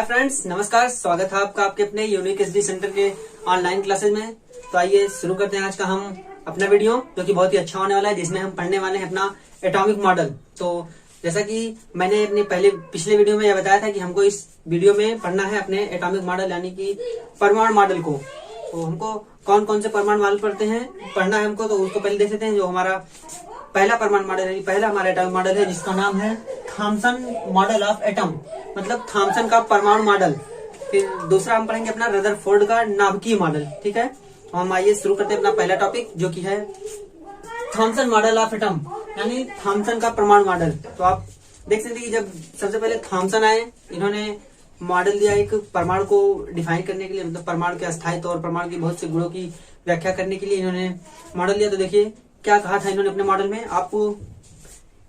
Hi friends, नमस्कार। स्वागत है आपका आपके अपने यूनिक एसडी सेंटर के ऑनलाइन क्लासेज में। तो आइए शुरू करते हैं आज का हम अपना वीडियो, जो कि बहुत ही अच्छा होने वाला है, जिसमें हम पढ़ने वाले हैं अपना एटॉमिक मॉडल। तो जैसा कि मैंने अपने पिछले वीडियो में यह बताया था कि हमको इस वीडियो में पढ़ना है अपने एटॉमिक मॉडल यानी कि परमाणु मॉडल को। तो हमको कौन कौन से परमाणु मॉडल पढ़ना है हमको, तो उसको पहले देख लेते हैं। जो हमारा पहला परमाणु मॉडल है, पहला हमारा एटॉमिक मॉडल है, जिसका नाम है थॉमसन मॉडल ऑफ एटम, मतलब थॉमसन का परमाणु मॉडल। फिर दूसरा हम पढ़ेंगे अपना रदरफोर्ड का नाभिकीय मॉडल। ठीक है, तो हम आइए शुरू करते हैं अपना पहला टॉपिक, जो कि है थॉमसन मॉडल ऑफ एटम यानी थॉमसन का परमाणु मॉडल। तो आप देख सकते हैं कि जब सबसे पहले थॉमसन आए, इन्होंने मॉडल दिया एक परमाणु को डिफाइन करने के लिए, मतलब परमाणु के अस्थायित्व और परमाणु की बहुत से गुणों की व्याख्या करने के लिए इन्होंने मॉडल दिया। तो देखिए क्या कहा था इन्होंने अपने मॉडल में। आपको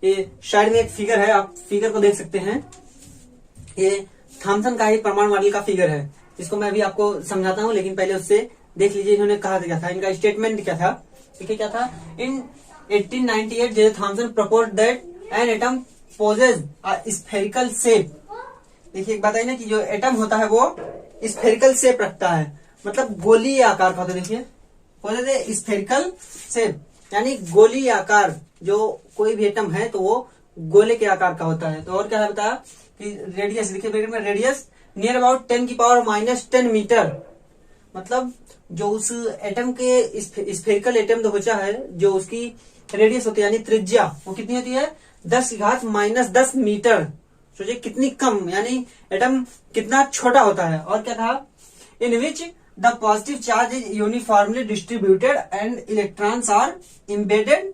ये साइड में एक फिगर है, आप फिगर को देख सकते हैं। ये थॉमसन का ही परमाणु मॉडल का फिगर है, इसको मैं अभी आपको समझाता हूँ, लेकिन पहले उससे देख लीजिए इन्होंने कहा क्या था, इनका स्टेटमेंट क्या था। देखिए क्या था। In 1898 J Thomson proposed that an atom possesses a spherical shape. देखिए एक बात है ना कि जो एटम होता है वो स्फेरिकल शेप रखता है, मतलब गोलीय आकार का होता है। देखिए स्फेरिकल शेप यानी गोलीय आकार, जो कोई भी एटम है तो वो गोले के आकार का होता है। तो और क्या है बताया कि रेडियस, देखिए ब्रैकेट में रेडियस नियर अबाउट 10⁻⁻10 मीटर, मतलब जो उस एटम के स्फेरिकल एटम जो होता है, जो उसकी रेडियस होती है यानी त्रिज्या, वो कितनी होती है 10⁻−10 मीटर। सोचिए कितनी कम, यानी एटम कितना छोटा होता है। और क्या था, इन विच the positive charge is uniformly distributed and electrons are embedded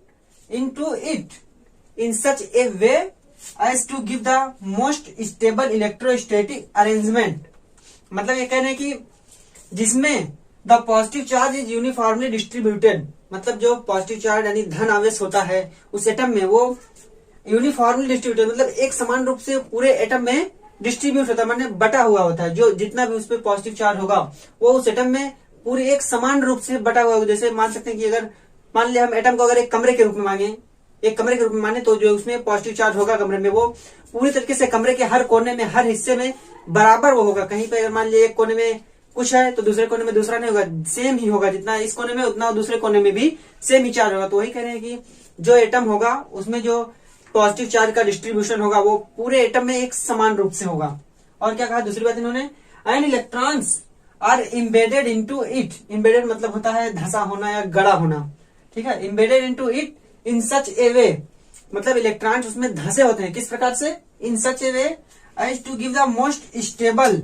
into it in such a way as to give the most stable electrostatic arrangement। मतलब ये कह रहे हैं कि जिसमें the positive charge is uniformly distributed, मतलब जो पॉजिटिव चार्ज यानी धन आवेश होता है उस एटम में, वो यूनिफॉर्मली डिस्ट्रीब्यूटेड, मतलब एक समान रूप से पूरे एटम में डिस्ट्रीब्यूट होता है, माने बटा हुआ होता है। जो जितना भी उस पर पॉजिटिव चार्ज होगा वो उस एटम में पूरे एक समान रूप से बटा हुआ होगा। जैसे मान सकते हैं कि अगर मान लिया हम एटम को अगर एक कमरे के रूप में माने, तो जो उसमें पॉजिटिव चार्ज होगा कमरे में, वो पूरी तरीके से कमरे के हर कोने में, हर हिस्से में बराबर वो होगा। कहीं पे अगर मान लिया एक कोने में कुछ है तो दूसरे कोने में दूसरा नहीं होगा, सेम ही होगा। जितना इस कोने में उतना दूसरे कोने में भी सेम ही चार्ज होगा। तो वही कह रहे हैं कि जो एटम होगा उसमें जो पॉजिटिव चार्ज का डिस्ट्रीब्यूशन होगा वो पूरे एटम में एक समान रूप से होगा। और क्या कहा दूसरी बात इन्होंने, and electrons are embedded into it. Embedded मतलब होता है धंसा होना या गड़ा होना। ठीक है, embedded into it in such a way, मतलब इलेक्ट्रॉन्स उसमें धंसे होते हैं। किस प्रकार से, in such a way as to give the most stable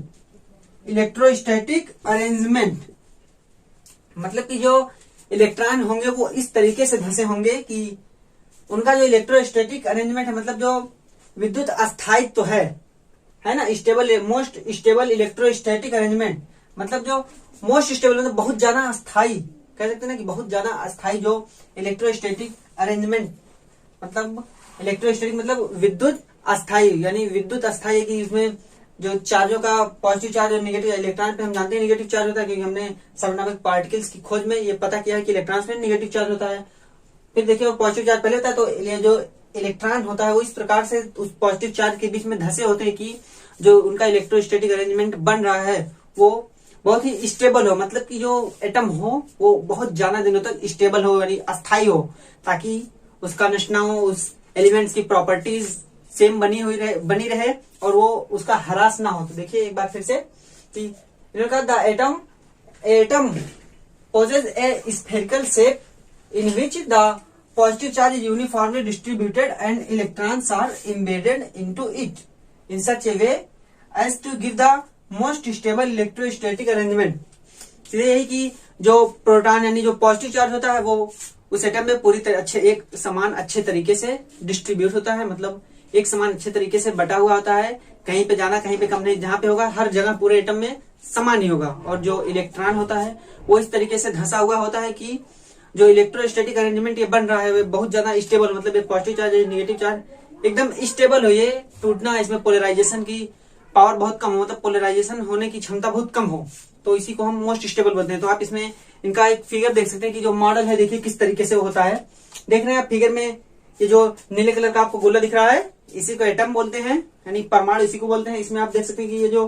electrostatic arrangement, मतलब कि जो इलेक्ट्रॉन होंगे वो इस तरीके से धंसे होंगे कि उनका जो इलेक्ट्रोस्टैटिक अरेंजमेंट है, मतलब जो विद्युत अस्थायित्व तो है ना, stable, most stable electrostatic arrangement, मतलब जो मोस्ट स्टेबल मतलब बहुत ज्यादा अस्थायी, कह सकते हैं ना कि बहुत ज्यादा अस्थायी जो इलेक्ट्रोस्टैटिक अरेंजमेंट, मतलब इलेक्ट्रोस्टैटिक मतलब विद्युत अस्थायी, यानी विद्युत अस्थायी कि इसमें जो चार्जों का पॉजिटिव चार्ज और नेगेटिव, इलेक्ट्रॉन पे हम जानते हैं नेगेटिव चार्ज होता है, क्योंकि हमने सबएटॉमिक पार्टिकल्स की खोज में ये पता किया है कि इलेक्ट्रॉन्स में नेगेटिव चार्ज होता है। फिर देखिए वो पॉजिटिव चार्ज पहले होता है, तो ये जो इलेक्ट्रॉन होता है वो इस प्रकार से उस पॉजिटिव चार्ज के बीच में धंसे होते हैं कि जो उनका इलेक्ट्रोस्टैटिक अरेंजमेंट बन रहा है वो बहुत ही स्टेबल हो, मतलब कि जो एटम हो वो बहुत ज्यादा दिनों तक स्टेबल हो यानी अस्थायी हो, ताकि उसका नष्ट ना हो, उस एलिमेंट्स की प्रॉपर्टीज सेम बनी रहे और वो उसका ह्रास ना हो। तो देखिए एक बार फिर से कि इन्होंने कहा the atom poses A spherical shape in which the positive charge is uniformly distributed and electrons are embedded into it in such a way as to give the most stable electrostatic arrangement। सीधे यही कि जो proton यानी जो positive charge होता है वो उस एटम में पूरी तरह एक समान अच्छे तरीके से डिस्ट्रीब्यूट होता है, मतलब एक समान अच्छे तरीके से बटा हुआ होता है। कहीं पे जाना कहीं पे कम नहीं, जहां पे होगा हर जगह पूरे एटम में समान ही होगा। और जो इलेक्ट्रॉन होता है वो इस तरीके से धंसा हुआ होता है कि जो इलेक्ट्रोस्टैटिक अरेंजमेंट ये बन रहा है वो बहुत ज्यादा स्टेबल, मतलब पॉजिटिव चार्ज नेगेटिव चार्ज एकदम स्टेबल हो, ये टूटना, इसमें पोलराइजेशन की पावर बहुत कम हो, मतलब पोलराइजेशन होने की क्षमता बहुत कम हो, तो इसी को हम मोस्ट स्टेबल बोलते हैं। तो आप इसमें इनका एक फिगर देख सकते हैं कि जो मॉडल है देखिए किस तरीके से होता है। देख रहे हैं आप फिगर में, ये जो नीले कलर का आपको गोला दिख रहा है इसी को एटम बोलते हैं, यानी परमाणु इसी को बोलते हैं। इसमें आप देख सकते हैं कि ये जो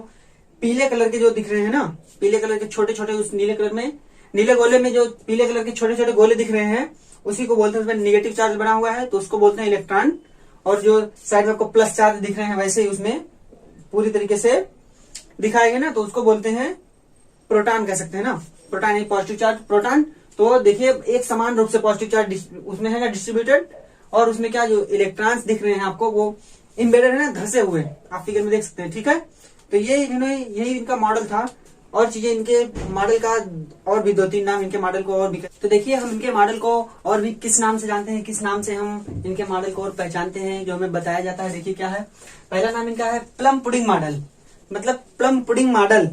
पीले कलर के जो दिख रहे हैं ना, पीले कलर के छोटे छोटे, उस नीले कलर में, नीले गोले में जो पीले कलर के छोटे छोटे गोले दिख रहे हैं, उसी को बोलते हैं, उसमें निगेटिव चार्ज बना हुआ है तो उसको बोलते हैं इलेक्ट्रॉन। और जो साइड में आपको प्लस चार्ज दिख रहे हैं वैसे ही उसमें पूरी तरीके से दिखाएंगे ना, तो उसको बोलते हैं प्रोटॉन, कह सकते हैं ना, प्रोटॉन पॉजिटिव चार्ज प्रोटॉन। तो देखिए एक समान रूप से पॉजिटिव चार्ज उसमें है ना डिस्ट्रीब्यूटेड, और उसमें क्या जो इलेक्ट्रॉन्स दिख रहे हैं आपको वो इम्बेडेड है ना, धसे हुए, आप फिगर में देख सकते हैं। ठीक है, तो ये इन्होंने, यही इनका मॉडल था। और चीजें इनके मॉडल का और भी 2-3 नाम इनके मॉडल को और भी, तो देखिए हम इनके मॉडल को और भी किस नाम से जानते हैं, किस नाम से हम इनके मॉडल को और पहचानते हैं, जो हमें बताया जाता है। देखिए क्या है, पहला नाम इनका है प्लम पुडिंग मॉडल, मतलब प्लम पुडिंग मॉडल।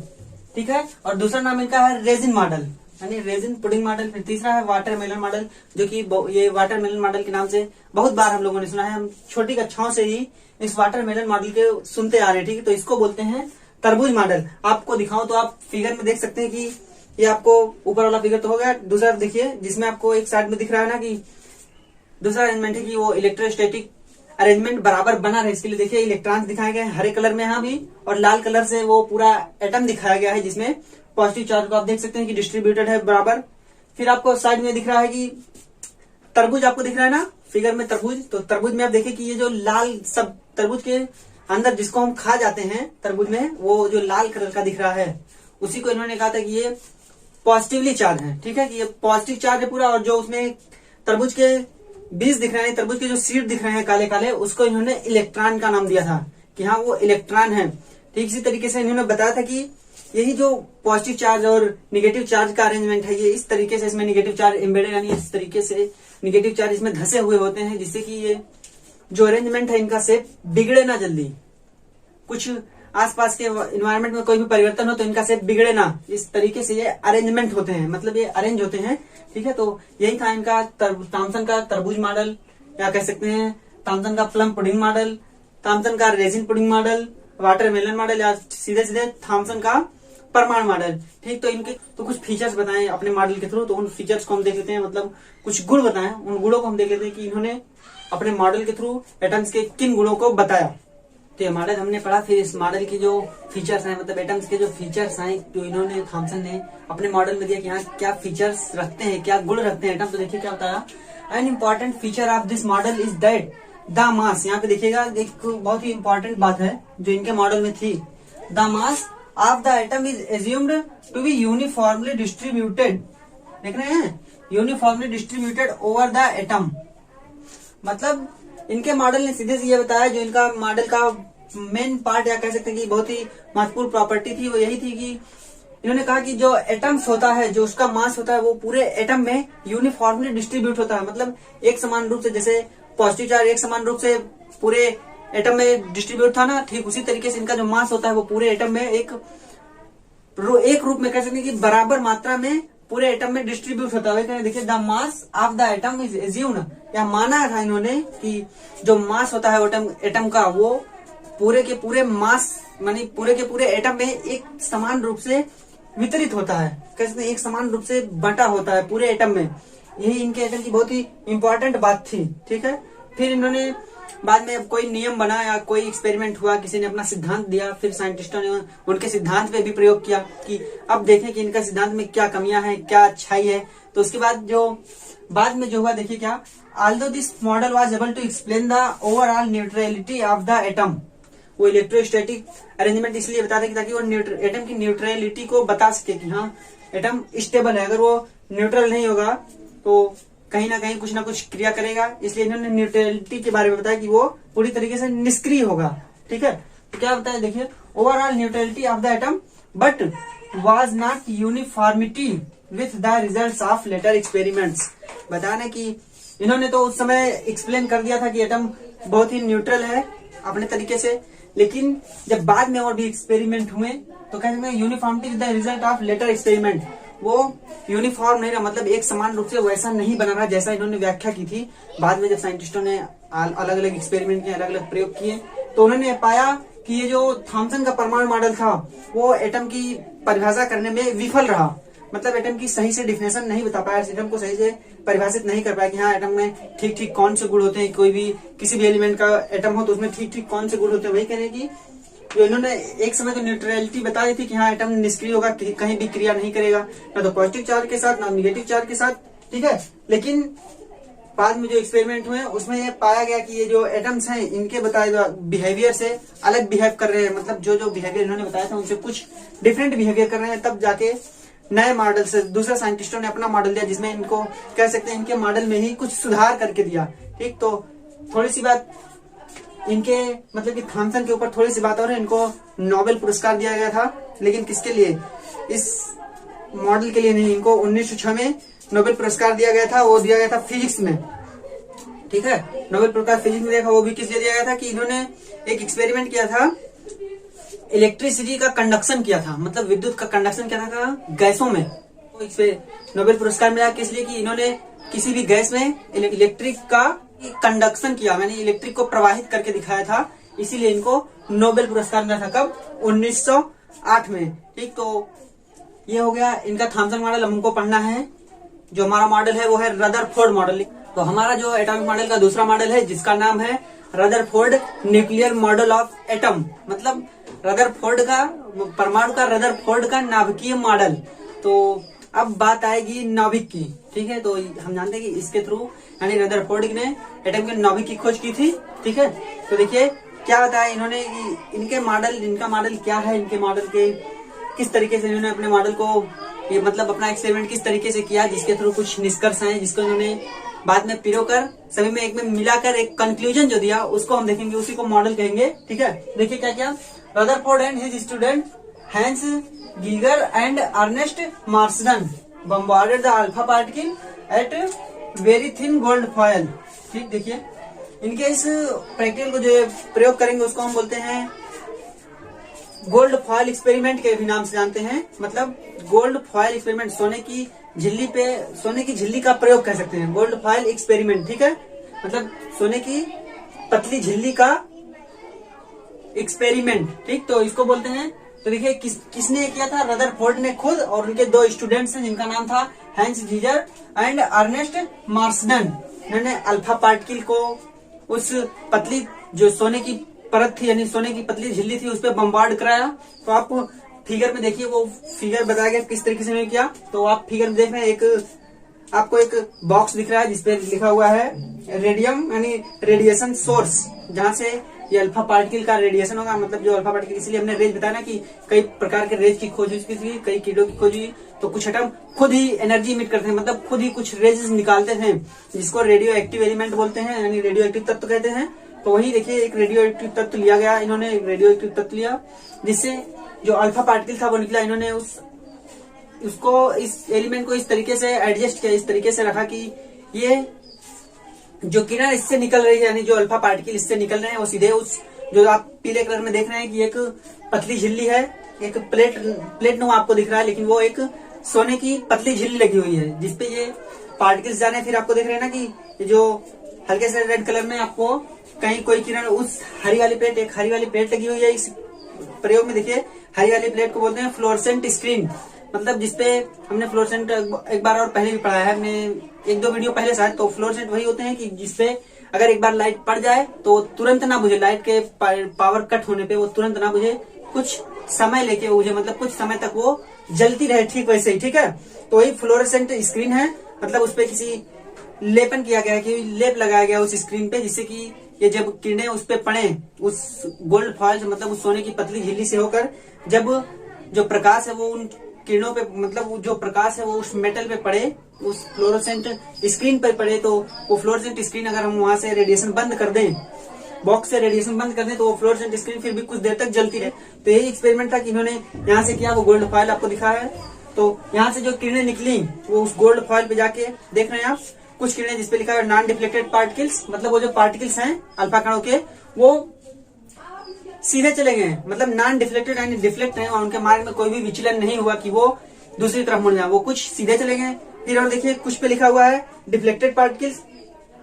ठीक है, और दूसरा नाम इनका है रेजिन मॉडल, यानी रेजिन पुडिंग मॉडल। फिर तीसरा है वाटरमेलन मॉडल, जो कि ये वाटरमेलन मॉडल के नाम से बहुत बार हम लोगों ने सुना है, हम छोटी कक्षाओं से ही इस वाटरमेलन मॉडल के सुनते आ रहे हैं। ठीक है, तो इसको बोलते हैं तरबूज मॉडल। आपको दिखाऊं तो आप फिगर में देख सकते हैं कि ये आपको ऊपर वाला फिगर तो हो गया, दूसरा देखिए जिसमें आपको एक साइड में दिख रहा है ना कि दूसरा अरेंजमेंट है कि वो इलेक्ट्रोस्टैटिक अरेंजमेंट बराबर बना रहे, इसके लिए देखिए इलेक्ट्रॉन्स दिखाए गए हरे कलर में यहाँ भी, और लाल कलर से वो पूरा एटम दिखाया गया है जिसमें पॉजिटिव चार्ज को आप देख सकते हैं कि डिस्ट्रीब्यूटेड है बराबर। फिर आपको साइड में दिख रहा है कि तरबूज आपको दिख रहा है ना फिगर में तरबूज, तो तरबूज में आप देखिए कि ये जो लाल सब तरबूज के अंदर जिसको हम खा जाते हैं तरबूज में, वो जो लाल कलर का दिख रहा है उसी को इन्होंने कहा था कि ये पॉजिटिवली चार्ज है। ठीक है, कि ये पॉजिटिव चार्ज है पूरा, और जो उसमें तरबूज के बीज दिख रहे हैं, तरबूज के जो सीड दिख रहे हैं काले काले, उसको इन्होंने इलेक्ट्रॉन का नाम दिया था कि हाँ वो इलेक्ट्रॉन है। ठीक इसी तरीके से इन्होंने बताया था कि यही जो पॉजिटिव चार्ज और निगेटिव चार्ज का अरेंजमेंट है, ये इस तरीके से इसमें निगेटिव चार्ज एम्बेडेड, यानी इस तरीके से निगेटिव चार्ज इसमें धसे हुए होते हैं, जिससे कि ये जो अरेंजमेंट है इनका शेप बिगड़े ना जल्दी, कुछ आसपास के इन्वायरमेंट में कोई भी परिवर्तन हो तो इनका शेप बिगड़े ना, इस तरीके से ये अरेंजमेंट होते हैं, मतलब ये अरेंज होते हैं। ठीक है, तो यही था इनका थॉमसन का तरबूज मॉडल, या कह सकते हैं थॉमसन का प्लम पुडिंग मॉडल, थॉमसन का resin pudding model, watermelon model, या सीधे सीधे थॉमसन का परमाणु मॉडल। ठीक, तो इनके तो कुछ फीचर्स बताएं अपने मॉडल के थ्रू, तो उन फीचर्स को हम देख लेते हैं, मतलब कुछ गुण बताएं, उन गुणों को हम देख लेते हैं कि इन्होंने अपने मॉडल के थ्रू एटम्स के किन गुणों को बताया। तो ये मॉडल हमने पढ़ा, फिर इस मॉडल की जो फीचर्स हैं, मतलब एटम्स के जो फीचर्स हैं जो इन्होंने थॉमसन ने अपने मॉडल में दिया कि यहाँ क्या फीचर्स रखते हैं, क्या गुण रखते हैं एटम। तो देखिए क्या बताया, an important feature of this model is that the mass, यहाँ पे देखिएगा एक बहुत ही इंपॉर्टेंट बात है जो इनके मॉडल में थी, the mass of the atom is assumed to be uniformly distributed. देख रहे हैं, uniformly distributed over the atom, मतलब इनके मॉडल ने सीधे से ये बताया, जो इनका मॉडल का मेन पार्ट या कह सकते हैं कि बहुत ही महत्वपूर्ण प्रॉपर्टी थी, वो यही थी कि इन्होंने कहा कि जो एटम्स होता है, जो उसका मास होता है, वो पूरे एटम में यूनिफॉर्मली डिस्ट्रीब्यूट होता है, मतलब एक समान रूप से, जैसे पॉजिटिव चार्ज एक समान रूप से पूरे एटम में डिस्ट्रीब्यूट था ना, ठीक उसी तरीके से इनका जो मास होता है वो पूरे एटम में एक रूप में कह सकते हैं कि बराबर मात्रा में पूरे एटम में डिस्ट्रीब्यूट होता है। देखिए the mass of the atom is assumed, या माना था इन्होंने कि जो मास होता है एटम का, वो पूरे के पूरे मास मानी पूरे के पूरे एटम में एक समान रूप से वितरित होता है, कह सकते हैं एक समान रूप से बंटा होता है पूरे एटम में। यही इनके एटम की बहुत ही इंपॉर्टेंट बात थी। ठीक है, फिर इन्होंने बाद में कोई नियम बना या कोई एक्सपेरिमेंट हुआ, किसी ने अपना सिद्धांत दिया, फिर साइंटिस्टों ने उनके सिद्धांत पे भी प्रयोग किया कि अब देखें कि इनका सिद्धांत में क्या कमियां हैं, क्या अच्छाई है। तो उसके बाद जो हुआ देखिए क्या, although this model was able to explain the overall neutrality of the atom, वो इलेक्ट्रोस्टैटिक अरेंजमेंट इसलिए बताते कि ताकि वो एटम की न्यूट्रलिटी को बता सके कि हाँ एटम स्टेबल है, अगर वो न्यूट्रल नहीं होगा तो कहीं ना कुछ क्रिया करेगा, इसलिए इन्होंने न्यूट्रलिटी के बारे में बताया कि वो पूरी तरीके से निष्क्रिय होगा। ठीक है, तो क्या बताया देखिए, overall neutrality of the atom but was not uniformity with the results of later experiments. बताने कि इन्होंने तो उस समय एक्सप्लेन कर दिया था कि एटम बहुत ही न्यूट्रल है अपने तरीके से, लेकिन जब बाद में और भी एक्सपेरिमेंट हुए तो कहते हैं uniformity with the result of later experiment, वो यूनिफॉर्म नहीं रहा, मतलब एक समान रूप से वैसा नहीं बना रहा जैसा इन्होंने व्याख्या की थी। बाद में जब साइंटिस्टों ने अलग अलग एक्सपेरिमेंट किए, अलग अलग प्रयोग किए, तो उन्होंने पाया कि ये जो थॉमसन का परमाणु मॉडल था वो एटम की परिभाषा करने में विफल रहा, मतलब एटम की सही से डिफिनेशन नहीं बता पाया, एटम को सही से परिभाषित नहीं कर पाया कि हाँ एटम में ठीक ठीक कौन से गुण होते हैं, कोई भी किसी भी एलिमेंट का एटम हो तो उसमें ठीक ठीक कौन से गुण होते हैं। वही कह रहे कि जो इन्होंने एक समय तो न्यूट्रलिटी बता दी थी कि हाँ एटम निष्क्रिय होगा, कहीं भी क्रिया नहीं करेगा, ना तो पॉजिटिव चार्ज के साथ ना निगेटिव चार्ज के साथ, ठीक है। लेकिन बाद में जो एक्सपेरिमेंट हुए उसमें ये पाया गया कि ये जो एटम्स हैं इनके बताए बिहेवियर से अलग बिहेव कर रहे हैं, मतलब जो जो बिहेवियर इन्होंने बताया था उनसे कुछ डिफरेंट बिहेवियर कर रहे हैं। तब जाके नए मॉडल से दूसरे साइंटिस्टों ने अपना मॉडल दिया, जिसमें इनको कह सकते हैं इनके मॉडल में ही कुछ सुधार करके दिया, ठीक। तो थोड़ी सी बात इनके मतलब कि थॉमसन के ऊपर थोड़ी सी बात और है, इनको नोबेल पुरस्कार दिया गया था, लेकिन किसके लिए, इस मॉडल के लिए नहीं, इनको 1906 में नोबेल पुरस्कार दिया गया था, वो दिया गया था फिजिक्स में, ठीक है। नोबेल पुरस्कार फिजिक्स में दिया था, वो भी किस लिए दिया गया था कि इन्होंने एक एक्सपेरिमेंट किया था, इलेक्ट्रिसिटी का कंडक्शन किया था, मतलब विद्युत का कंडक्शन किया था गैसों में। तो इस पे नोबेल पुरस्कार मिला किस लिए कि इन्होंने किसी भी गैस में इलेक्ट्रिक का कंडक्शन किया, यानी इलेक्ट्रिक को प्रवाहित करके दिखाया था, इसीलिए इनको नोबेल पुरस्कार मिला था। कब? 1908 में, ठीक। तो ये हो गया इनका थॉमसन मॉडल। हमको पढ़ना है जो हमारा मॉडल है वो है रदरफोर्ड मॉडल। तो हमारा जो एटॉमिक मॉडल का दूसरा मॉडल है जिसका नाम है Rutherford nuclear model of atom, मतलब रदरफोर्ड का परमाणु का रदरफोर्ड का नाभिकीय मॉडल। तो अब बात आएगी नाभिक की, ठीक है। तो हम जानते हैं कि इसके थ्रू यानी रदरफोर्ड ने एटम के नाभिक की खोज की थी, ठीक है। तो देखिए क्या बताया इन्होंने कि इनका मॉडल क्या है, इनके मॉडल के किस तरीके से इन्होंने अपने मॉडल को ये मतलब अपना एक्सपेरिमेंट किस तरीके से किया, जिसके थ्रू कुछ निष्कर्ष आए, जिसको इन्होंने बाद में पिरोकर सभी में एक में मिलाकर एक कंक्लूजन जो दिया उसको हम देखेंगे, उसी को मॉडल कहेंगे, ठीक है। देखिए क्या क्या, Rutherford and his student Hans Geiger and Ernest Marsden bombarded the alpha particle at very thin gold foil, ठीक। देखिए इनके इस प्रैक्टिकल को जो प्रयोग करेंगे उसको हम बोलते हैं गोल्ड फॉयल एक्सपेरिमेंट के भी नाम से जानते हैं, मतलब गोल्ड फॉयल एक्सपेरिमेंट, सोने की झिल्ली का प्रयोग कह सकते हैं, गोल्ड फॉयल एक्सपेरिमेंट, ठीक है। मतलब सोने की पतली झिल्ली का एक्सपेरिमेंट, ठीक। तो इसको बोलते हैं। तो देखिए किसने किया था, रदरफोर्ड ने खुद, और उनके दो स्टूडेंट्स हैं जिनका नाम था Hans Geiger and Ernest Marsden. इन्होंने अल्फा पार्टिकल को उस पतली जो सोने की परत थी यानी सोने की पतली झिल्ली थी उस पर बम्बार्ड कराया। तो आप फिगर में देखिए, वो फिगर बताया गया किस तरीके से किया। तो आप फिगर में देख रहे हैं, आपको एक बॉक्स दिख रहा है जिसपे लिखा हुआ है रेडियम यानी रेडिएशन सोर्स, जहां से ये अल्फा पार्टिकल का रेडिएशन होगा, मतलब जो अल्फा पार्टिकल, इसलिए हमने रेज बताया ना कि कई प्रकार के रेज की खोज हुई, कई कीड़ों की खोज हुई। तो कुछ एटम खुद ही एनर्जी इमिट करते हैं, मतलब खुद ही कुछ रेज निकालते थे, जिसको रेडियो एक्टिव एलिमेंट बोलते हैं, यानी रेडियो एक्टिव तत्व कहते हैं। तो वही देखिए एक रेडियो एक्टिव तत्व लिया गया, इन्होंने एक रेडियो एक्टिव तत्व लिया जिससे जो अल्फा पार्टिकल था वो निकला। इन्होंने उसको इस एलिमेंट को इस तरीके से एडजस्ट किया, इस तरीके से रखा कि ये जो किरण इससे निकल रही है यानी जो अल्फा पार्टिकल इससे निकल रहे हैं वो सीधे उस जो आप पीले कलर में देख रहे हैं कि एक पतली झिल्ली है, एक प्लेट नुमा आपको दिख रहा है, लेकिन वो एक सोने की पतली झिल्ली लगी हुई है जिसपे ये पार्टिकल्स जा रहे हैं। फिर आपको देख रहे हैं ना कि जो हल्के से रेड कलर में आपको कहीं कोई किरण उस एक हरी वाली प्लेट लगी हुई है। इस प्रयोग में देखिए हरी वाली प्लेट को बोलते हैं फ्लोरेसेंट स्क्रीन, मतलब जिसपे हमने फ्लोरेसेंट एक बार और पहले भी पढ़ा है, हमने एक दो वीडियो पहले शायद। तो फ्लोरेसेंट वही होते हैं कि जिसपे अगर एक बार लाइट पड़ जाए तो तुरंत ना बुझे, लाइट के पावर कट होने पे वो तुरंत ना बुझे, कुछ समय लेके बुझे, मतलब कुछ समय तक वो जलती रहे, ठीक वैसे ही, ठीक है। तो वही फ्लोरेसेंट स्क्रीन है, मतलब उसपे किसी लेपन किया गया कि लेप लगाया गया उस स्क्रीन पे, जिससे कि ये जब किरणें उस पे पड़े उस गोल्ड फॉयल मतलब उस सोने की पतली झिल्ली से होकर, जब जो प्रकाश है वो उन किरणों पे मतलब जो प्रकाश है वो उस मेटल पे पड़े, उस फ्लोरोसेंट स्क्रीन पर पड़े, तो वो फ्लोरोसेंट स्क्रीन अगर हम वहां से रेडिएशन बंद कर दें, बॉक्स से रेडिएशन बंद कर दें, तो वो फ्लोरोसेंट स्क्रीन फिर भी कुछ देर तक जलती रहे। तो यही एक्सपेरिमेंट था कि इन्होंने यहाँ से किया, वो गोल्ड फॉयल आपको दिखा है। तो यहाँ से जो किरणें निकली वो उस गोल्ड फॉयल पे जाके देख रहे हैं आप, कुछ किरणें जिसपे लिखा है नॉन डिफ्लेक्टेड पार्टिकल्स, मतलब वो जो पार्टिकल्स हैं अल्फा कणों के वो सीधे चले गए, मतलब नॉन डिफ्लेक्टेड यानी डिफ्लेक्ट नहीं, और उनके मार्ग में कोई भी विचलन नहीं हुआ कि वो दूसरी तरफ मुड़ जाए, वो कुछ सीधे चले गए। फिर और देखिए कुछ पे लिखा हुआ है डिफ्लेक्टेड पार्टिकल्स,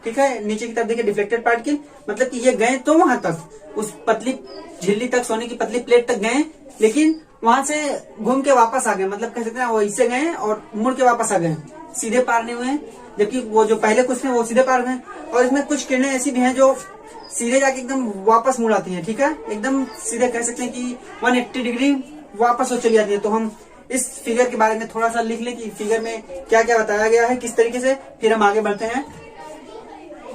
ठीक है, नीचे की तरफ देखिए डिफ्लेक्टेड पार्टिकल, मतलब कि ये गए तो वहां तक उस पतली झिल्ली तक, सोने की पतली प्लेट तक गए, लेकिन वहां से घूम के वापस आ गए, मतलब कह सकते हैं वो इससे गए और मुड़ के वापस आ गए, सीधे पार नहीं हुए। जबकि वो जो पहले कुछ थे वो सीधे पार हुए। और इसमें कुछ किरणें ऐसी भी हैं जो सीधे जाके एकदम वापस मुड़ आती है। ठीक है, एकदम सीधे कह सकते हैं कि 180 डिग्री वापस हो चली जाती है। तो हम इस फिगर के बारे में थोड़ा सा लिख लें कि फिगर में क्या क्या बताया गया है, किस तरीके से, फिर हम आगे बढ़ते हैं।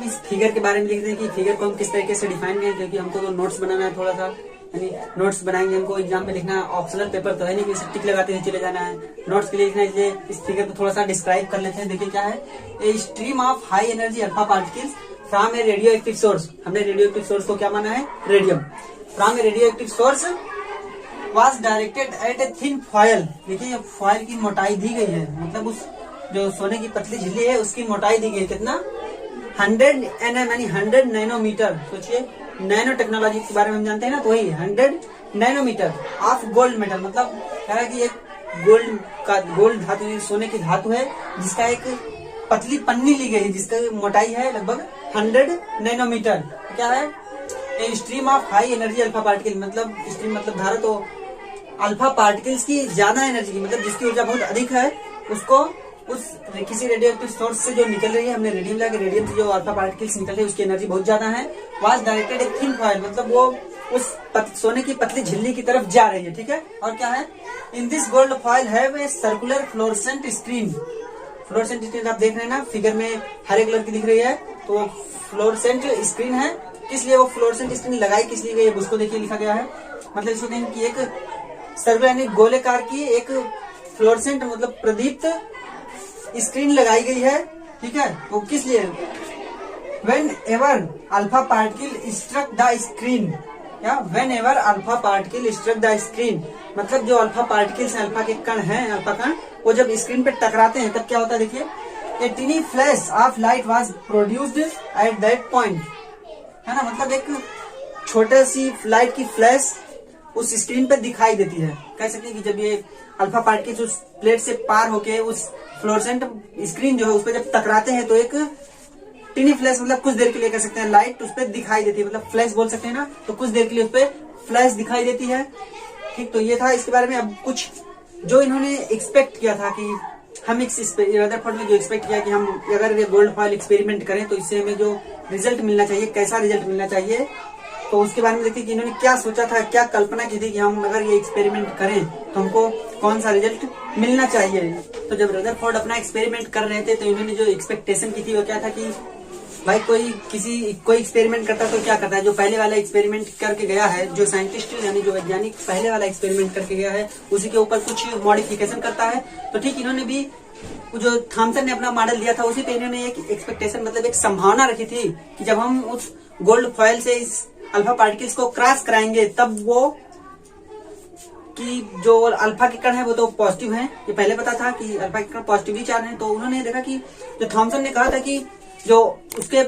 इस फिगर के बारे में लिखते हैं कि फिगर को हम किस तरीके से डिफाइन करें, क्योंकि हमको तो नोट्स बनाना है थोड़ा सा, यानी नोट्स बनाएंगे। हमको एग्जाम में लिखना ऑप्शनल पेपर तो है नहीं कि इसे टिक लगाते हुए चले जाना है, नोट्स के लिए लिखना है। इसलिए इस फिगर को थोड़ा सा डिस्क्राइब कर लेते हैं। देखिए क्या है, a stream of high energy alpha particles from A radio active source. हमने रेडियो एक्टिव सोर्स को क्या माना है, radium. From A radio active source was directed at a thin foil। देखिए फॉयल की मोटाई दी गई है, मतलब उस जो सोने की पतली झिल्ली है उसकी मोटाई दी गई है कितना, 100 nm यानी 100 नैनोमीटर। सोचिए नैनो टेक्नोलॉजी के बारे में हम जानते हैं ना, तो वही 100 नैनोमीटर ऑफ गोल्ड मेटल। मतलब कह रहा है कि एक गोल्ड धातु, सोने की धातु है जिसका एक पतली पन्नी ली गई है जिसका मोटाई है लगभग 100 नैनोमीटर। क्या है, a stream of high energy alpha particle. मतलब स्ट्रीम मतलब धारा, तो अल्फा पार्टिकल्स की ज्यादा एनर्जी की, मतलब जिसकी ऊर्जा बहुत अधिक है, उसको उस किसी रेडियो एक्टिव सोर्स से जो निकल रही है, हमने रेडियम लिया कि रेडियम से जो अल्फा पार्टिकल्स निकल रही है उसकी एनर्जी बहुत ज्यादा है। Was directed a thin foil, मतलब वो उस सोने की पतली झिल्ली की तरफ जा रही है। ठीक है, और क्या है, in this gold foil have a circular fluorescent screen. Fluorescent screen आप देख रहे हैं ना, फिगर में हरे कलर की दिख रही है, तो फ्लोरेसेंट स्क्रीन है। किस लिए वो फ्लोरेसेंट स्क्रीन लगाई, किस लिए गई, उसको देखिए लिखा गया है। मतलब इसको कहें कि एक सर्कुलर यानी गोलेकार की एक फ्लोरेसेंट मतलब प्रदीप्त स्क्रीन लगाई गई है। ठीक है, वो किस लिए, whenever alpha particle struck the screen, या whenever alpha particle struck the screen, मतलब जो अल्फा पार्टिकल्स अल्फा के कण हैं, अल्फा कण, वो जब स्क्रीन पे टकराते हैं तब क्या होता है, देखिए a tiny flash of light was produced at that point, है ना। मतलब एक छोटे सी लाइट की फ्लैश उस स्क्रीन पे दिखाई देती है। कह सकते हैं कि जब ये अल्फा पार्टिकल्स उस प्लेट से पार होके उस फ्लोरेसेंट स्क्रीन जो है उस पर जब टकराते हैं तो एक टिनी फ्लैश, मतलब कुछ देर के लिए कह सकते हैं लाइट उस पर दिखाई देती है, मतलब फ्लैश बोल सकते हैं ना, तो कुछ देर के लिए उस पर फ्लैश दिखाई देती है। ठीक, तो ये था इसके बारे में। अब कुछ जो इन्होंने एक्सपेक्ट किया था कि हम रदरफोर्ड में जो एक्सपेक्ट किया कि हम अगर ये गोल्ड फॉयल एक्सपेरिमेंट करें तो इससे हमें जो रिजल्ट मिलना चाहिए, कैसा रिजल्ट मिलना चाहिए, तो उसके बारे में देखिए कि इन्होंने क्या सोचा था, क्या कल्पना की थी कि हम अगर ये एक्सपेरिमेंट करें तो हमको कौन सा रिजल्ट मिलना चाहिए। तो जब रदरफोर्ड अपना एक्सपेरिमेंट कर रहे थे तो इन्होंने जो एक्सपेक्टेशन की थी वो क्या था कि भाई कोई एक्सपेरिमेंट करता तो क्या करता है, जो पहले वाला एक्सपेरिमेंट करके गया है, जो साइंटिस्ट यानी जो वैज्ञानिक पहले वाला एक्सपेरिमेंट करके गया है उसी के ऊपर कुछ मॉडिफिकेशन करता है। तो ठीक इन्होंने भी जो थॉमसन ने अपना मॉडल दिया था उसी पे इन्होंने एक एक्सपेक्टेशन मतलब एक संभावना रखी थी कि जब हम उस गोल्ड फॉयल से इस अल्फा पार्टिकल्स को क्रॉस कराएंगे तब वो कि जो अल्फा के कण है वो तो पॉजिटिव हैं, ये पहले पता था कि अल्फा के कण पॉजिटिवली चार्ज हैं। तो उन्होंने देखा कि जो थॉमसन ने कहा था कि जो उसके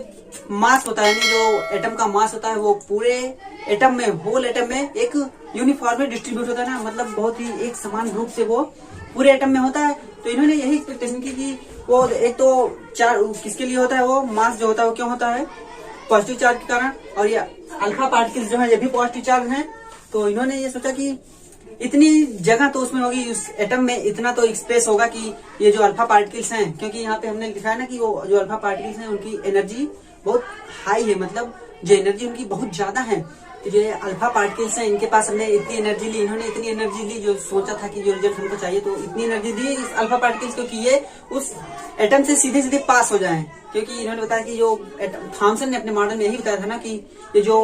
मास होता है, यानी जो एटम का मास होता है वो पूरे एटम में, होल एटम में एक यूनिफॉर्मली डिस्ट्रीब्यूट होता है ना, मतलब बहुत ही एक समान रूप से वो पूरे एटम में होता है। तो इन्होंने यही एक्सपेक्टेशन की कि वो एक तो चार किसके लिए होता है, वो मास जो होता है वो क्यों होता है, पॉजिटिव चार्ज के कारण, और ये अल्फा पार्टिकल्स जो है ये भी पॉजिटिव चार्ज हैं। तो इन्होंने ये सोचा कि इतनी जगह तो उसमें होगी, उस एटम में इतना तो स्पेस होगा कि ये जो अल्फा पार्टिकल्स हैं, क्योंकि यहाँ पे हमने लिखा है ना कि वो जो अल्फा पार्टिकल्स हैं उनकी एनर्जी बहुत हाई है, मतलब जो एनर्जी उनकी बहुत ज्यादा है। तो जो अल्फा पार्टिकल्स हैं इनके पास हमने इतनी एनर्जी ली, इन्होंने इतनी एनर्जी ली जो सोचा था कि जो रिजल्ट हमको चाहिए, तो इतनी एनर्जी दी इस अल्फा पार्टिकल्स को कि ये उस एटम से सीधे सीधे पास हो जाएं। क्योंकि इन्होंने बताया कि जो थॉमसन ने अपने मॉडल में यही बताया था ना कि ये जो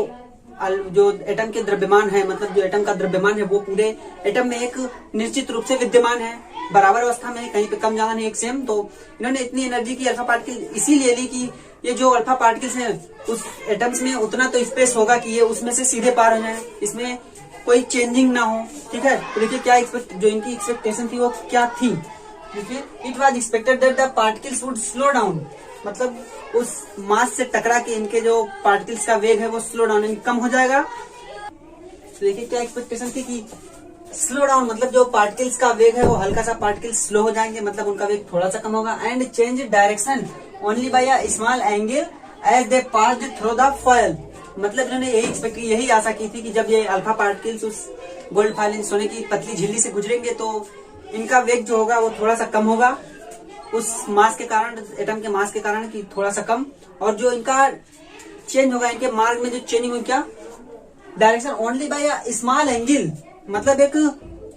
एटम के द्रव्यमान है, मतलब जो एटम का द्रव्यमान है वो पूरे एटम में एक निश्चित रूप से विद्यमान है, बराबर अवस्था में, कहीं पे कम ज्यादा नहीं, एक सेम। तो इन्होंने इतनी एनर्जी की अल्फा पार्टिकल इसीलिए ली कि ये जो अल्फा पार्टिकल्स हैं उस एटम्स में उतना तो स्पेस होगा कि ये उसमें से सीधे पार हो जाए, इसमें कोई चेंजिंग ना हो। ठीक है, तो देखिए क्या जो इनकी एक्सपेक्टेशन थी वो क्या थी। देखिए, it was expected that the particles would slow down, मतलब उस मास से टकरा के इनके जो पार्टिकल्स का वेग है वो स्लो डाउन कम हो जाएगा। तो देखिए क्या एक्सपेक्टेशन थी कि स्लो डाउन मतलब जो पार्टिकल्स का वेग है वो हल्का सा पार्टिकल्स स्लो हो जाएंगे, मतलब उनका वेग थोड़ा सा कम होगा। And change direction only by a small angle as they passed through the foil, मतलब इन्होंने यही आशा की थी कि जब ये अल्फा पार्टिकल्स उस गोल्ड फॉयल सोने की पतली झिल्ली से गुजरेंगे तो इनका वेग जो होगा वो थोड़ा सा कम होगा, उस मास के कारण, एटम के मास के कारण कि थोड़ा सा कम, और जो इनका चेंज होगा, इनके मार्ग में जो चेंजिंग हुई क्या, direction only by a small angle, मतलब एक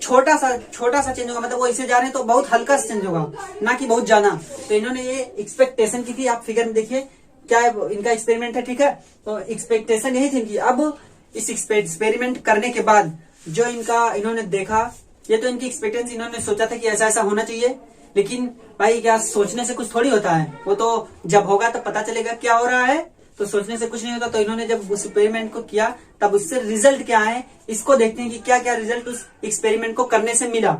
छोटा सा चेंज होगा, मतलब वो इसे जा रहे हैं तो बहुत हल्का सा चेंज होगा, ना कि बहुत ज्यादा। तो इन्होंने ये एक्सपेक्टेशन की थी, आप फिगर में देखिए क्या है, इनका एक्सपेरिमेंट है, ठीक है। तो एक्सपेक्टेशन यही थी इनकी। अब इस एक्सपेरिमेंट करने के बाद जो इनका इन्होंने देखा, ये तो इनकी एक्सपेक्टेशन, इन्होंने सोचा था कि ऐसा ऐसा होना चाहिए, लेकिन भाई क्या सोचने से कुछ थोड़ी होता है, वो तो जब होगा तो पता चलेगा क्या हो रहा है, तो सोचने से कुछ नहीं होता। तो इन्होंने जब उस एक्सपेरिमेंट को किया तब उससे रिजल्ट क्या है, इसको देखते हैं कि क्या क्या रिजल्ट उस एक्सपेरिमेंट को करने से मिला।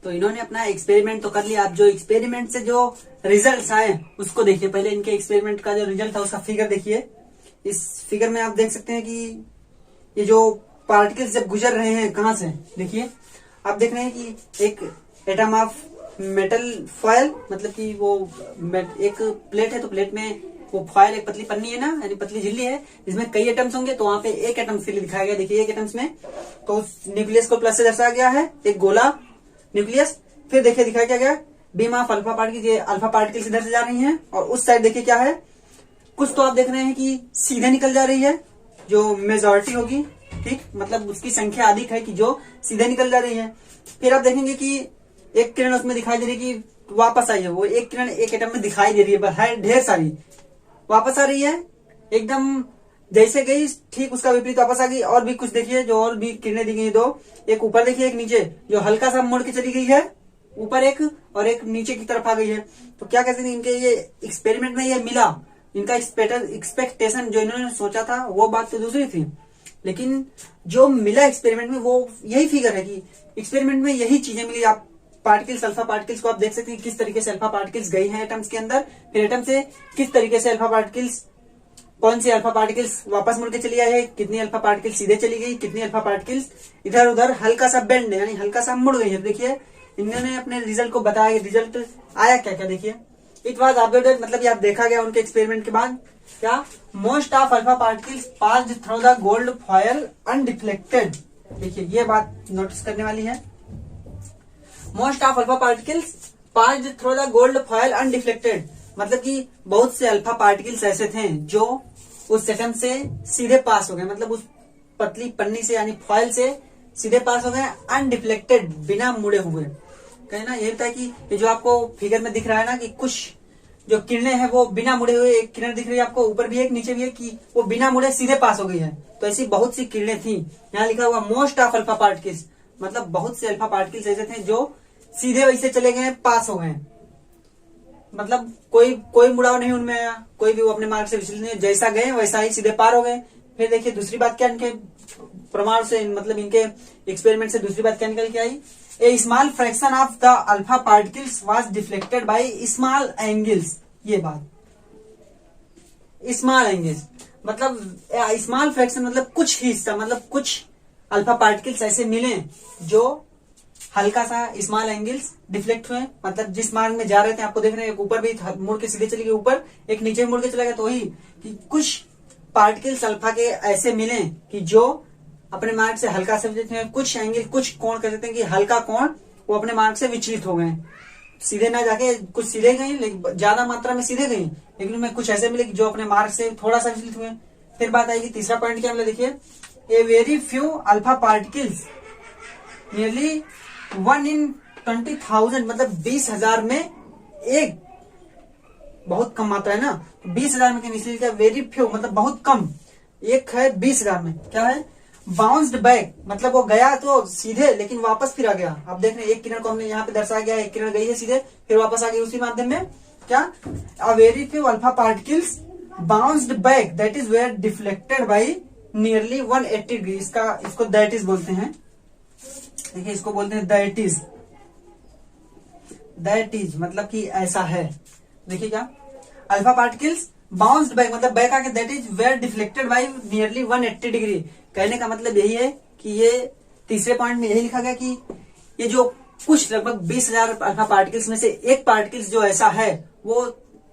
तो इन्होंने अपना एक्सपेरिमेंट तो कर लिया, आप जो एक्सपेरिमेंट से जो रिजल्ट आए उसको देखिए। पहले इनके एक्सपेरिमेंट का जो रिजल्ट था उसका फिगर देखिए। इस फिगर में आप देख सकते हैं कि ये जो पार्टिकल्स जब गुजर रहे हैं कहां से, देखिए आप देख रहे हैं कि एक एटम ऑफ मेटल फॉयल, मतलब कि वो एक प्लेट है, तो प्लेट में वो फॉयल एक पतली पन्नी है ना, यानी पतली झिल्ली है, जिसमें कई एटम्स होंगे, तो वहां पे एक एटम्स के लिए दिखाया गया। देखिए एक एटम्स में तो उस न्यूक्लियस को प्लस से दर्शाया गया है, एक गोला न्यूक्लियस। फिर देखिए दिखाया क्या गया, बीम ऑफ अल्फा पार्टिकल, ये अल्फा पार्टिकल्स इधर से जा रही हैं, और उस साइड देखिए क्या है, कुछ तो आप देख रहे हैं कि सीधे निकल जा रही है, जो मेजोरिटी होगी, ठीक, मतलब उसकी संख्या अधिक है कि जो सीधे निकल जा रही है। फिर आप देखेंगे कि एक किरण उसमें दिखाई दे रही है कि वापस आई है, वो एक किरण एक एटम में दिखाई दे रही है, ढेर सारी वापस आ रही है, एकदम जैसे गई ठीक उसका विपरीत वापस आ गई। और भी कुछ देखिए, जो और भी किरणें दी गई, दो, एक ऊपर देखिए एक नीचे, जो हल्का सा मुड़ के चली गई है ऊपर एक, और एक नीचे की तरफ आ गई है। तो क्या कहते हैं, इनके ये एक्सपेरिमेंट में ये मिला, इनका एक्सपेक्टेशन जो इन्होंने सोचा था वो बात तो दूसरी थी, लेकिन जो मिला एक्सपेरिमेंट में वो यही फिगर है कि एक्सपेरिमेंट में यही चीजें मिली। आप पार्टिकल्स, अल्फा पार्टिकल्स को आप देख सकते हैं किस तरीके से अल्फा पार्टिकल्स गई हैं एटम्स के अंदर, फिर एटम से किस तरीके से अल्फा पार्टिकल्स, कौन सी अल्फा पार्टिकल्स वापस मुड़ के चली आई है, कितनी अल्फा पार्टिकल्स सीधे चली गई, कितनी अल्फा पार्टिकल्स इधर उधर हल्का सा बेंड यानी हल्का सा मुड़ गई है। देखिए इन्होंने अपने रिजल्ट को बताया, रिजल्ट आया क्या क्या, देखिए इट वॉज ऑब्जर्व्ड, मतलब ये देखा गया उनके एक्सपेरिमेंट के बाद क्या, most of alpha particles passed through the gold foil undeflected. देखिए ये बात नोटिस करने वाली है, most of alpha particles passed through the gold foil undeflected, मतलब कि बहुत से अल्फा पार्टिकल्स ऐसे थे जो उस एटम से सीधे पास हो गए, मतलब उस पतली पन्नी से यानी फॉयल से सीधे पास हो गए, अनडिफ्लेक्टेड, बिना मुड़े हुए। कहीं ना ये होता है कि ये जो आपको फिगर में दिख रहा है ना कि कुछ जो किरणें हैं वो बिना मुड़े हुए, एक किरण दिख रही है आपको ऊपर भी एक नीचे भी है कि वो बिना मुड़े सीधे पास हो गई है। तो ऐसी बहुत सी किरणें थी, यहाँ लिखा हुआ मोस्ट ऑफ अल्फा पार्टिकल्स, मतलब बहुत से अल्फा पार्टिकल्स ऐसे थे जो सीधे वैसे चले गए, पास हो गए, मतलब कोई मुड़ाव नहीं उनमें आया, कोई भी वो अपने मार्ग से विचलित नहीं, जैसा गए वैसा ही सीधे पार हो गए। फिर देखिए दूसरी बात क्या इनके प्रमाण से, मतलब इनके एक्सपेरिमेंट से दूसरी बात क्या निकल के आई, a small fraction of the alpha particles was deflected by small angles. ये बात स्मॉल एंगल्स मतलब स्मॉल फ्रैक्शन मतलब कुछ ही हिस्सा, मतलब कुछ अल्फा पार्टिकल्स ऐसे मिले जो हल्का सा स्मॉल एंगल्स डिफ्लेक्ट हुए, मतलब जिस मार्ग में जा रहे थे, आपको देख रहे हैं एक ऊपर भी मुड़ के सीधे चली गई ऊपर, एक नीचे मुड़ के चला गया, तो वही कि कुछ पार्टिकल्स अल्फा के ऐसे मिले कि जो अपने मार्ग से हल्का से विचलित हुए, कुछ एंगल, कुछ कोण कह सकते हैं कि हल्का कोण वो अपने मार्ग से विचलित हो गए, सीधे ना जाके कुछ सीधे गई, लेकिन ज्यादा मात्रा में सीधे गई, लेकिन उनमें कुछ ऐसे मिले कि जो अपने मार्ग से थोड़ा सा विचलित हुए। फिर बात आएगी तीसरा पॉइंट क्या मिला, देखिए a very few alpha particles nearly 1 in 20,000, मतलब 20,000 में एक, बहुत कम मात्रा है ना, 20,000 में निकल, वेरी फ्यू मतलब बहुत कम, एक है 20,000 में, क्या है, बाउंस्ड बैक, मतलब वो गया तो सीधे लेकिन वापस फिर आ गया। आप देख रहे हैं एक किरण को हमने यहाँ पे दर्शाया गया, एक किरण गई है सीधे फिर वापस आ गई उसी माध्यम में, क्या, a very few alpha particles bounced back that is were deflected by nearly 180 degree. इसको दैट इज बोलते हैं, देखिए इसको बोलते हैं दैट इज मतलब कि ऐसा है। देखिए क्या, अल्फा पार्टिकल्स बाउंस्ड बैक मतलब बैक आके, that is were deflected by nearly 180 degree. कहने का मतलब यही है कि ये तीसरे पॉइंट में यही लिखा गया कि ये जो कुछ लगभग 20,000 अल्फा पार्टिकल्स में से एक पार्टिकल्स जो ऐसा है वो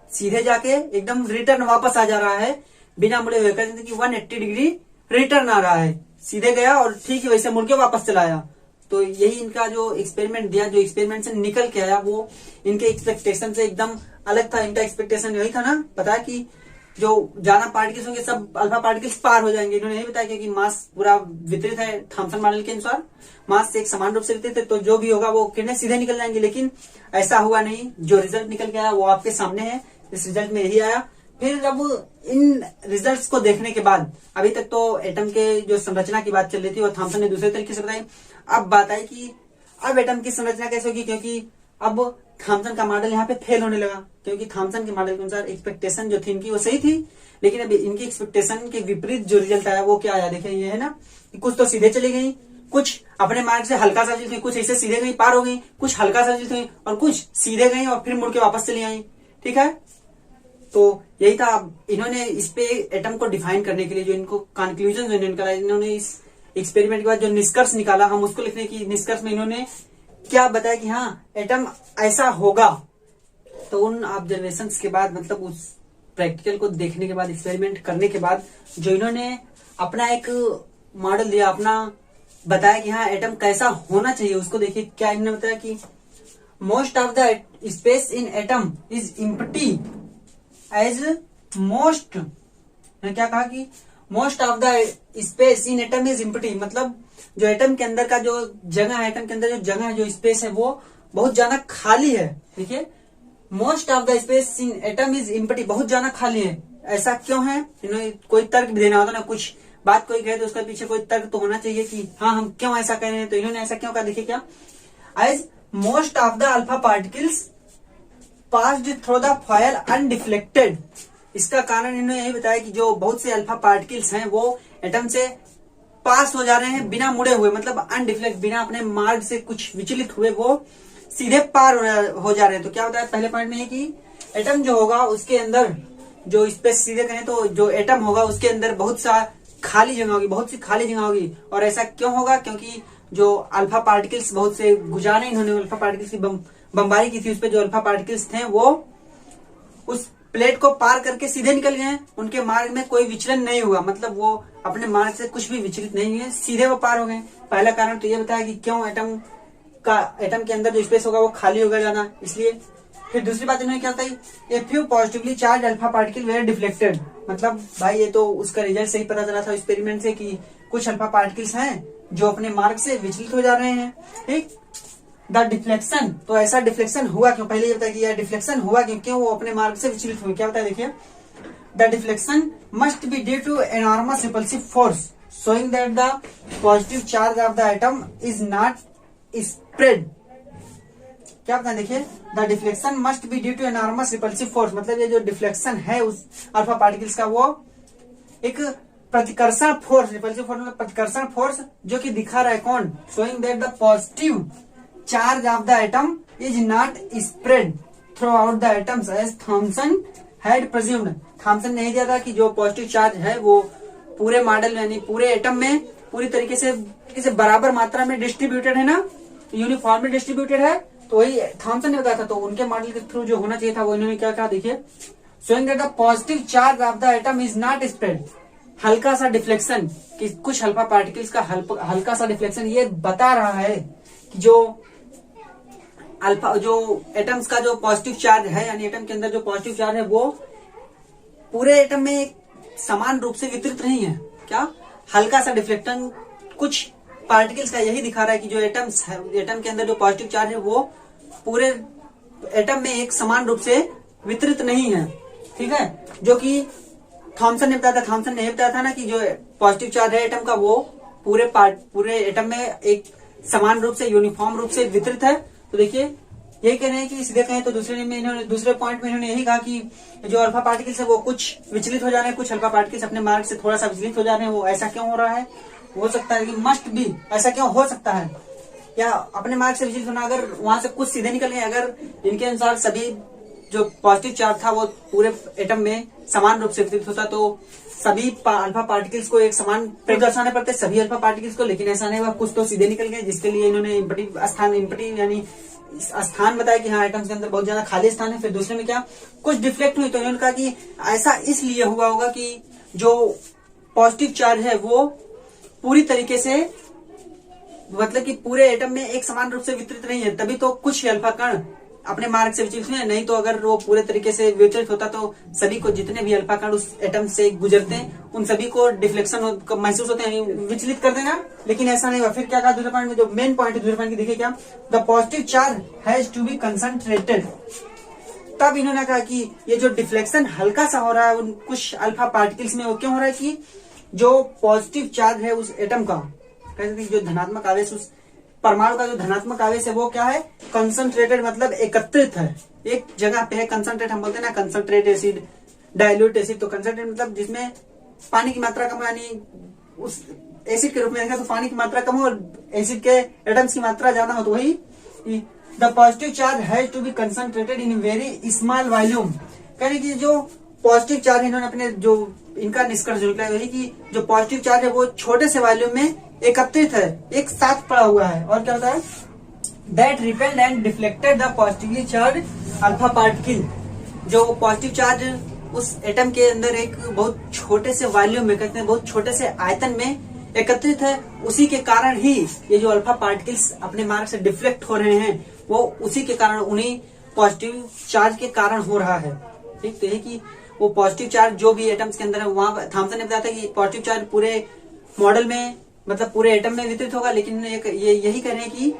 सीधे जाके एकदम रिटर्न वापस आ जा रहा है बिना मुड़े हुए, कहते हैं कि 180 डिग्री रिटर्न आ रहा है, सीधे गया और ठीक है वैसे मुड़ के वापस चला आया। तो यही इनका जो एक्सपेरिमेंट दिया, जो एक्सपेरिमेंट से निकल के आया वो इनके एक्सपेक्टेशन से एकदम अलग था। इनका एक्सपेक्टेशन यही था ना, पता है कि जो ज्यादा पार्टिकल्स होंगे सब अल्फा पार्टिकल्स पार हो जाएंगे। इन्होंने यही बताया कि मास पूरा वितरित है थॉमसन मॉडल के अनुसार, मास एक समान रूप से वितरित है, तो जो भी होगा वो किरणें सीधे निकल जाएंगी। लेकिन ऐसा हुआ नहीं, जो रिजल्ट निकल के आया वो आपके सामने है। इस रिजल्ट में यही आया। फिर अब इन रिजल्ट्स को देखने के बाद, अभी तक तो एटम के जो संरचना की बात चल रही थी वो थॉमसन ने दूसरे तरीके से बताई। अब बात आई कि अब एटम की संरचना कैसे होगी, क्योंकि अब थॉमसन का मॉडल यहाँ पे फेल होने लगा। क्योंकि थॉमसन के मॉडल के अनुसार एक्सपेक्टेशन जो थी इनकी वो सही थी, लेकिन अब इनकी एक्सपेक्टेशन के विपरीत जो रिजल्ट आया वो क्या आया, देखिए ये है ना कि कुछ तो सीधे चली गई, कुछ अपने मार्ग से हल्का सा चलती, कुछ ऐसे सीधे गई पार हो गई, कुछ हल्का सा चलती और कुछ सीधे गई और फिर मुड़ के वापस चली आई। ठीक है, तो यही था। इन्होंने इस पे एटम को डिफाइन करने के लिए जो इनको कंक्लूजन जो निकाला, इन्होंने इस एक्सपेरिमेंट के बाद जो निष्कर्ष निकाला, हम उसको लिखने की निष्कर्ष में इन्होंने क्या बताया कि हाँ एटम ऐसा होगा। तो उन ऑब्जर्वेशन के बाद, मतलब उस प्रैक्टिकल को देखने के बाद, एक्सपेरिमेंट करने के बाद जो इन्होंने अपना एक मॉडल दिया, अपना बताया कि हाँ एटम कैसा होना चाहिए, उसको देखिए क्या इन्होंने बताया कि most of the space in atom is empty as most, क्या कहा कि most of the space in atom is empty, मतलब जो एटम के अंदर का जो जगह है, एटम के अंदर जो जगह है, जो स्पेस है वो बहुत ज्यादा खाली है। देखिए most of the space in atom is empty, बहुत ज्यादा खाली है। ऐसा क्यों है, इन्होंने कोई तर्क भी देना होता ना, कुछ बात कोई कहे तो उसके पीछे कोई तर्क तो होना चाहिए कि हाँ हम क्यों ऐसा कह रहे हैं। तो इन्होंने ऐसा क्यों कहा, देखिए क्या, as most of the alpha particles passed through the foil undeflected. इसका कारण इन्होंने यही बताया कि जो बहुत से अल्फा पार्टिकल्स हैं वो एटम से पास हो जा रहे हैं बिना मुड़े हुए, मतलब अनडिफ्लेक्ट, बिना अपने मार्ग से कुछ विचलित हुए वो सीधे पार हो जा रहे हैं। तो क्या होता है पहले पॉइंट में है कि एटम जो होगा उसके अंदर जो स्पेस, सीधे कहें तो जो एटम होगा उसके अंदर बहुत सा खाली जगह होगी, बहुत सी खाली जगह होगी। और ऐसा क्यों होगा, क्योंकि जो अल्फा पार्टिकल्स बहुत से गुजारे, इन्होंने अल्फा पार्टिकल्स की बमबारी की थी, उस पर जो अल्फा पार्टिकल्स थे वो उस प्लेट को पार करके सीधे निकल गए, उनके मार्ग में कोई विचलन नहीं हुआ, मतलब वो अपने मार्ग से कुछ भी विचलित नहीं हुए, सीधे वो पार हो गए। पहला कारण तो ये बताया कि क्यों एटम के अंदर जो स्पेस होगा वो खाली होगा ज्यादा, इसलिए। फिर दूसरी बात इन्होंने क्या बताई, a few positively charged alpha particle were deflected, मतलब भाई ये तो उसका रिजल्ट सही पता चला था एक्सपेरिमेंट से कि कुछ अल्फा पार्टिकल्स हैं जो अपने मार्ग से विचलित हो जा रहे हैं। ठीक, द डिफ्लेक्शन, तो ऐसा डिफ्लेक्शन हुआ क्यों, पहले ये बताया कि यह डिफ्लेक्शन हुआ क्यों वो अपने मार्ग से विचलित हुए। क्या बताया, देखिए the deflection must be due to enormous repulsive force showing that the positive charge of the atom is not spread. क्या बताया, देखिए the deflection must be due to enormous repulsive force, मतलब ये जो डिफ्लेक्शन है उस अल्फा पार्टिकल्स का वो एक प्रतिकर्षण फोर्स, रिपल्सिव फोर्स मतलब प्रतिकर्षण फोर्स, जो कि दिखा रहा है कौन, showing that the positive charge of the atom is not spread throughout the atoms as Thomson had presumed. Thomson ने दिया था कि जो पॉजिटिव चार्ज है वो पूरे मॉडल यानी पूरे एटम में पूरी तरीके से बराबर मात्रा में डिस्ट्रीब्यूटेड है ना, यूनिफॉर्मली डिस्ट्रीब्यूटेड है। तो वही थॉमसन ने बताया था, तो उनके मॉडल के थ्रू जो होना चाहिए था वो इन्होंने क्या कहा, देखिए showing that the positive charge of the atom is not spread, हल्का सा डिफ्लेक्शन, कि कुछ अल्फा पार्टिकल्स का हल्का सा डिफ्लेक्शन ये बता रहा है कि जो एटम्स का जो पॉजिटिव चार्ज है, यानी एटम के अंदर जो पॉजिटिव चार्ज है वो पूरे एटम में समान रूप से वितरित नहीं है। क्या, हल्का सा डिफ्लेक्शन कुछ पार्टिकल्स का यही दिखा रहा है कि जो एटम के अंदर जो पॉजिटिव चार्ज है वो पूरे एटम में एक समान रूप से वितरित नहीं है। ठीक है, जो कि थॉमसन ने बताया था, थॉमसन ने बताया था ना कि जो पॉजिटिव चार्ज है एटम का वो पूरे एटम में एक समान रूप से यूनिफॉर्म रूप से वितरित है। तो देखिए यही कह रहे हैं कि सीधे कहें तो दूसरे पॉइंट में इन्होंने यही कहा कि जो अल्फा पार्टिकल्स है वो कुछ विचलित हो जा रहे हैं, कुछ अल्फा पार्टिकल्स अपने मार्ग से थोड़ा सा विचलित हो जा रहे हैं। वो ऐसा क्यों हो रहा है, हो सकता है कि मस्ट बी, ऐसा क्यों हो सकता है, या अपने मार्ग से विचलित होना, अगर वहां से कुछ सीधे निकल गए, अगर इनके अनुसार सभी जो पॉजिटिव चार्ज था वो पूरे एटम में समान रूप से वितरित होता तो सभी अल्फा पार्टिकल्स को एक समान दर्शाने पड़ते सभी अल्फा पार्टिकल्स को, लेकिन ऐसा नहीं हुआ, कुछ तो सीधे निकल गए, जिसके लिए इन्होंने इम्पटी यानी स्थान बताया कि हाँ एटम्स के अंदर बहुत ज्यादा खाली स्थान है। फिर दूसरे में क्या, कुछ डिफ्लेक्ट हुई, तो इन्होंने कहा कि ऐसा इसलिए हुआ होगा कि जो पॉजिटिव चार्ज है वो पूरी तरीके से, मतलब कि पूरे एटम में एक समान रूप से वितरित नहीं है, तभी तो कुछ अल्फा कण अपने मार्ग से विचलित हुए, नहीं तो अगर वो पूरे तरीके से विचलित होता तो सभी को, जितने भी अल्फा कण उस एटम से गुजरते हैं उन सभी को डिफ्लेक्शन महसूस होते हैं, विचलित कर देना। लेकिन ऐसा नहीं हुआ। फिर क्या कहा दूसरे पॉइंट में, जो मेन पॉइंट है दूसरे पॉइंट की, देखिए क्या, the positive charge has to be concentrated. तब इन्होंने कहा कि ये जो डिफ्लेक्शन हल्का सा हो रहा है उन कुछ अल्फा पार्टिकल्स में, वो क्यों हो रहा है कि जो पॉजिटिव चार्ज है उस एटम का, कह सकते हैं जो धनात्मक आवेश उस परमाणु का जो धनात्मक आवेश है वो क्या है, कंसंट्रेटेड मतलब एकत्रित है, एक जगह पे है। कंसंट्रेट हम बोलते हैं ना, कंसंट्रेट एसिड, डाइल्यूट एसिड। तो कंसंट्रेट मतलब जिसमें पानी की मात्रा कम, यानी उस एसिड के रूप में देखा तो पानी की मात्रा कम हो और एसिड के एटम्स की मात्रा ज्यादा हो, तो वही the positive charge has to be concentrated in very small volume. कहने की जो पॉजिटिव चार्ज है, इन्होंने अपने जो इनका निष्कर्ष जो निकला वही कि जो पॉजिटिव चार्ज है वो छोटे से वॉल्यूम में एकत्रित है, एक साथ पड़ा हुआ है। और क्या होता है, that repelled and deflected the positively charged alpha particle. जो पॉजिटिव चार्ज उस एटम के अंदर एक बहुत छोटे से वॉल्यूम में, कहते हैं बहुत छोटे से आयतन में एकत्रित है, उसी के कारण ही ये जो अल्फा पार्टिकल्स अपने मार्ग से डिफ्लेक्ट हो रहे हैं वो उसी के कारण, उन्हीं पॉजिटिव चार्ज के कारण हो रहा है। ठीक, तो ये कि वो पॉजिटिव चार्ज जो भी एटम्स के अंदर है, वहां थॉमसन ने बताया था कि पॉजिटिव चार्ज पूरे मॉडल में मतलब पूरे एटम में वितरित होगा, लेकिन ये यही कह रहे हैं कि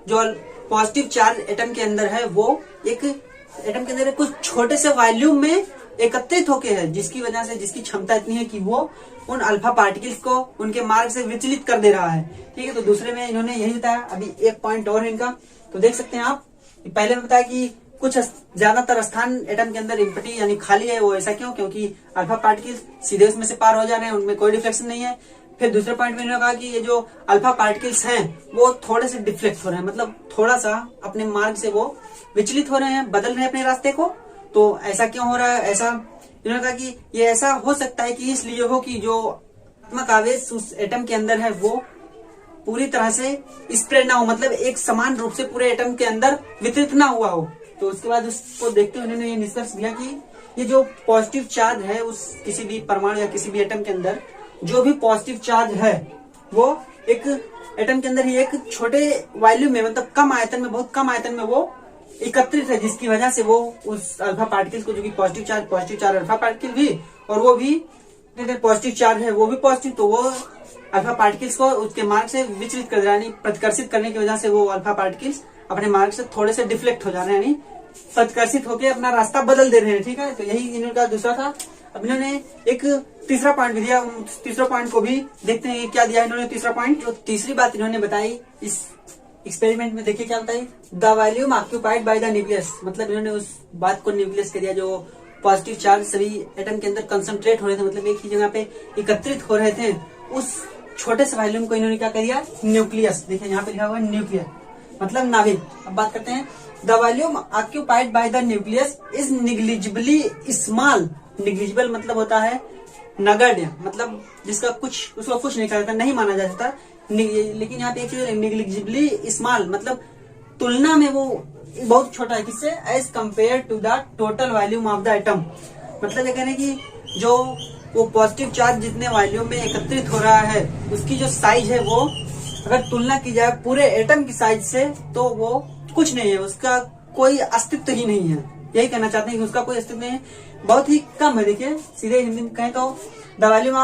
जो पॉजिटिव चार्ज एटम के अंदर है वो एक एटम के अंदर कुछ छोटे से वॉल्यूम में एकत्रित होके है, जिसकी वजह से, जिसकी क्षमता इतनी है कि वो उन अल्फा पार्टिकल्स को उनके मार्ग से विचलित कर दे रहा है। ठीक है, तो दूसरे में इन्होंने यही बताया। अभी एक पॉइंट और है इनका, तो देख सकते हैं आप, पहले में बताया कि कुछ ज्यादातर स्थान एटम के अंदर एम्प्टी यानी खाली है। वो ऐसा क्यों, क्योंकि अल्फा पार्टिकल्स सीधे उसमें से पार हो जा रहे हैं, उनमें कोई डिफ्लेक्शन नहीं है। फिर दूसरे पॉइंट में इन्होंने कहा कि ये जो अल्फा पार्टिकल्स हैं वो थोड़े से डिफ्लेक्ट हो रहे हैं, मतलब थोड़ा सा अपने मार्ग से वो विचलित हो रहे हैं, बदल रहे हैं अपने रास्ते को। तो ऐसा क्यों हो रहा है, ऐसा इन्होंने कहा कि ये ऐसा हो सकता है कि इसलिए हो कि जो धनात्मक आवेश उस एटम के अंदर है वो पूरी तरह से स्प्रेड ना हो, मतलब एक समान रूप से पूरे एटम के अंदर वितरित ना हुआ हो। तो उसके बाद उसको देखते हुए उन्होंने ये निष्कर्ष दिया कि ये जो पॉजिटिव चार्ज है उस किसी भी परमाणु या किसी भी एटम के अंदर, जो भी पॉजिटिव चार्ज है वो एक एटम के अंदर ही एक छोटे वॉल्यूम में, मतलब कम आयतन में, बहुत कम आयतन में वो एकत्रित है, जिसकी वजह से वो उस अल्फा पार्टिकल्स को, जो कि पॉजिटिव चार्ज अल्फा पार्टिकल भी, और वो भी पॉजिटिव चार्ज है वो भी पॉजिटिव, तो वो अल्फा पार्टिकल्स को उसके मार्ग से विचलित कर रहा है, यानी प्रतिकर्षित करने की वजह से वो अल्फा पार्टिकल्स अपने मार्ग से थोड़े से डिफ्लेक्ट हो जा रहे हैं, यानी प्रतिकर्षित होकर अपना रास्ता बदल दे रहे हैं। ठीक है, तो यही इनका दूसरा था। अब इन्होंने एक तीसरा पॉइंट भी दिया, तीसरा पॉइंट को भी देखते हैं क्या दिया इन्होंने तीसरा पॉइंट। जो तीसरी बात इन्होंने बताई इस एक्सपेरिमेंट में, देखिए क्या बताई, the volume occupied by the nucleus. मतलब इन्होंने उस बात को न्यूक्लियस कर दिया, जो पॉजिटिव चार्ज सभी एटम के अंदर कंसंट्रेट हो रहे थे, मतलब एक ही जगह पे एकत्रित हो रहे थे, उस छोटे से वॉल्यूम को इन्होंने क्या कर दिया, न्यूक्लियस। देखिए यहाँ पे लिखा हुआ है न्यूक्लियस, मतलब नाभिक। अब बात करते हैं, the volume occupied by the nucleus is negligibly small. Negligible मतलब होता है नगण्य, मतलब जिसका कुछ, उसको कुछ नहीं कहा जाता, नहीं माना जा सकता। लेकिन यहाँ पे एक चीज, निग्लिजिबली स्मॉल मतलब तुलना में वो बहुत छोटा है, किससे, as compared to the total volume of the atom. मतलब ये कहने की जो वो पॉजिटिव चार्ज जितने वॉल्यूम में एकत्रित हो रहा है उसकी जो साइज है वो अगर तुलना की जाए पूरे एटम की साइज से तो वो कुछ नहीं है, उसका कोई अस्तित्व ही नहीं है। यही कहना चाहते हैं कि उसका कोई अस्तित्व नहीं है, बहुत ही कम है। देखिए सीधे हिंदी में कहें तो the volume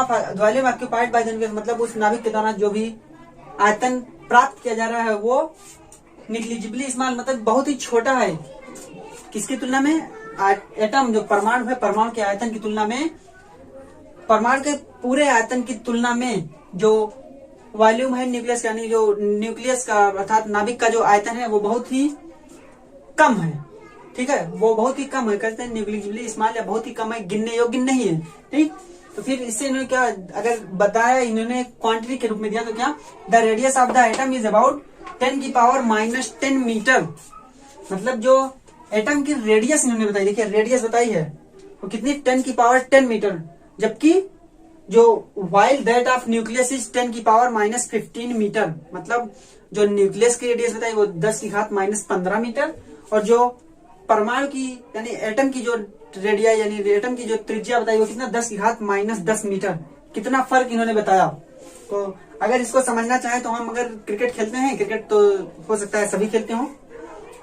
occupied by the nucleus, मतलब उस नाभिक के द्वारा जो भी आयतन प्राप्त किया जा रहा है वो निग्लिजिबली स्मॉल, मतलब बहुत ही छोटा है। किसकी तुलना में, एटम जो परमाणु है, परमाणु के आयतन की तुलना में, परमाणु के पूरे आयतन की तुलना में जो वॉल्यूम है न्यूक्लियस का, यानी जो न्यूक्लियस का अर्थात नाभिक का जो आयतन है वो बहुत ही कम है। ठीक है, वो बहुत ही कम है, कहते हैं निग्लिजिबली स्मॉल, या बहुत ही कम है, गिनने योग्य नहीं है। ठीक, तो फिर इससे इन्होंने क्या अगर बताया, इन्होंने क्वांटिटी के रूप में दिया, तो क्या, the radius of the atom is about 10⁻⁻10 metre. मतलब जो एटम की रेडियस इन्होंने बताई, देखिए रेडियस बताई है वो कितनी, 10⁻10 मीटर, जबकि जो while that of nucleus is 10⁻⁻15 metre. मतलब जो न्यूक्लियस की रेडियस बताई वो 10⁻⁻15 मीटर, और जो परमाणु की यानी एटम की जो रेडिया यानी एटम की जो त्रिज्या बताई वो कितना, 10⁻⁻10 मीटर। कितना फर्क इन्होंने बताया। तो अगर इसको समझना चाहे तो हम अगर क्रिकेट खेलते हैं, क्रिकेट तो हो सकता है सभी खेलते हो,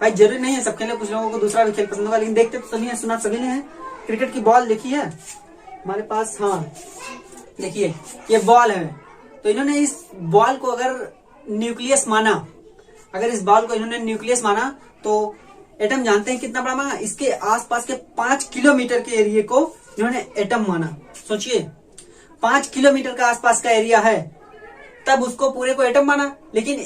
भाई जरूरी नहीं है सब खेले, कुछ लोगों को दूसरा भी खेल पसंद होगा, लेकिन देखते तो सभी है, सुना सभी ने है। क्रिकेट की बॉल देखी है हमारे पास, हाँ देखिए ये बॉल है। तो इन्होंने इस बॉल को अगर न्यूक्लियस माना, अगर इस बॉल को इन्होंने न्यूक्लियस माना तो एटम जानते हैं कितना बड़ा माना, इसके आसपास के 5 किलोमीटर के एरिया को इन्होंने एटम माना। सोचिए 5 किलोमीटर का आसपास का एरिया है, तब उसको पूरे को एटम माना। लेकिन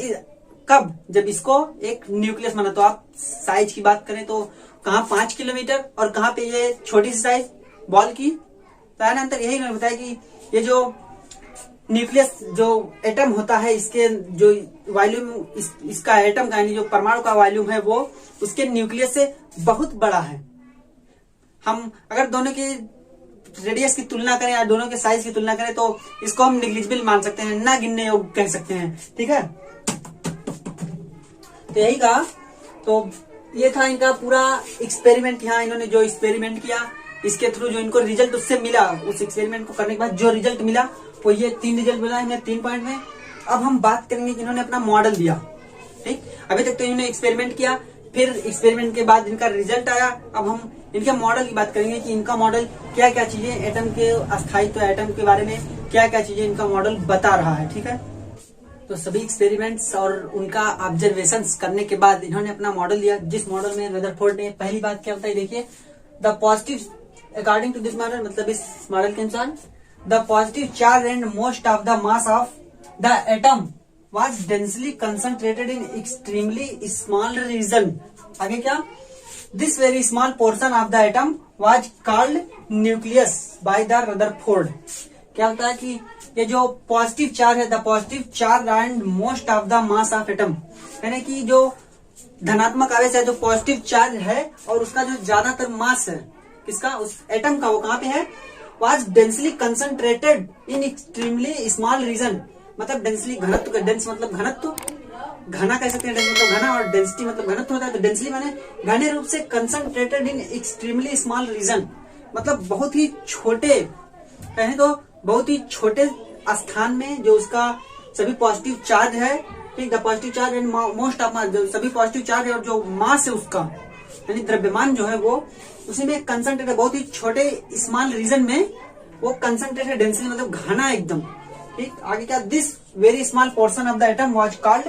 कब, जब इसको एक न्यूक्लियस माना। तो आप साइज की बात करें तो कहाँ 5 किलोमीटर और कहाँ पे ये छोटी सी साइज बॉल की, तो अंतर यही इन्होंने बताया कि ये जो न्यूक्लियस जो एटम होता है, इसके जो वॉल्यूम इसका एटम का यानी जो परमाणु का वॉल्यूम है वो उसके न्यूक्लियस से बहुत बड़ा है। हम अगर दोनों की रेडियस की तुलना करें या दोनों के साइज की तुलना करें तो इसको हम निग्लिजिबल मान सकते हैं, ना गिनने योग्य कह सकते हैं। ठीक है, तो यही कहा। तो ये था इनका पूरा एक्सपेरिमेंट। यहाँ इन्होंने जो एक्सपेरिमेंट किया, इसके थ्रू जो इनको रिजल्ट उससे मिला, उस एक्सपेरिमेंट को करने के बाद जो रिजल्ट मिला वो ये 3 रिजल्ट मिला है 3 पॉइंट में। अब हम बात करेंगे कि इन्होंने अपना मॉडल दिया। ठीक, अभी तक तो इन्होंने एक्सपेरिमेंट किया, फिर एक्सपेरिमेंट के बाद इनका रिजल्ट आया। अब हम इनके मॉडल की बात करेंगे कि इनका मॉडल क्या क्या चीजें एटम के अस्थायित्व, एटम के बारे में क्या क्या चीजें इनका मॉडल बता रहा है। ठीक है, तो सभी एक्सपेरिमेंट्स और उनका ऑब्जर्वेशंस करने के बाद इन्होंने अपना मॉडल दिया, जिस मॉडल में रदरफोर्ड ने पहली बात क्या बताई, देखिए the positive according to this model, मतलब इस मॉडल के अनुसार the positive charge and most of the mass of the atom was densely concentrated in extremely small region। आगे क्या, this very small portion of the atom was called nucleus by the Rutherford। क्या होता है कि ये जो positive charge है, the positive charge and most of the mass of atom, यानी कि जो धनात्मक आवेश है, जो पॉजिटिव चार्ज है और उसका जो ज्यादातर मास है किसका, उस एटम का, वो कहाँ पे है, was densely concentrated in extremely small region। मतलब डेंसली घनत्व का, डेंस मतलब घनत्व, घना कह सकते हैं, डेंस मतलब घना और डेंसिटी मतलब घनत्व होता है। तो डेंसली माने घने रूप से, concentrated in extremely small region मतलब बहुत ही छोटे, कहें तो बहुत ही छोटे स्थान में जो उसका सभी पॉजिटिव चार्ज है। ठीक, the positive charge and most of mass, जो सभी पॉजिटिव चार्ज है और जो मास है उसका यानी द्रव्यमान जो है वो उसी में कंसंट्रेटेड, बहुत ही छोटे स्मॉल रीजन में वो कंसंट्रेटेड, डेंसिटी मतलब घना एकदम। ठीक, आगे क्या, this very small portion of the atom was called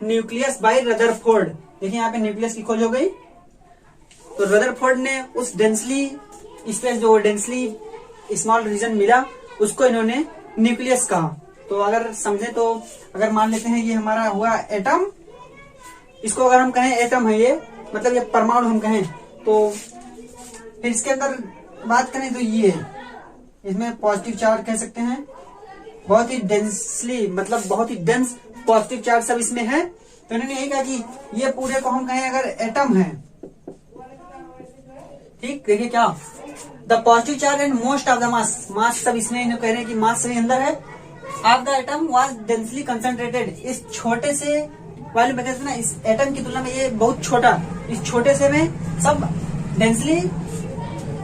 nucleus bye Rutherford. देखिए यहाँ पे न्यूक्लियस की खोज हो गई। तो रदरफोर्ड ने उस डेंसली स्पेस, जो डेंसली स्मॉल रीजन मिला, उसको इन्होंने न्यूक्लियस कहा। तो अगर समझे तो अगर मान लेते हैं ये हमारा हुआ एटम, इसको अगर हम कहें एटम है ये, मतलब ये परमाणु हम कहें, तो फिर इसके अंदर बात करें तो ये है, इसमें पॉजिटिव चार्ज कह सकते हैं, बहुत ही डेंसली मतलब बहुत ही डेंस पॉजिटिव चार्ज सब इसमें है। तो इन्होंने यही कहा कि ये पूरे को हम कहें अगर एटम है। ठीक, देखिए क्या, the positive charge and most of the mass, mass सब इसमें इन्होंने कह रहे हैं कि मास सभी अंदर है। Of the atom was densely concentrated, इस छोटे से वाले में कहते हैं ना, इस एटम की तुलना में ये बहुत छोटा, इस छोटे से में सब डेंसली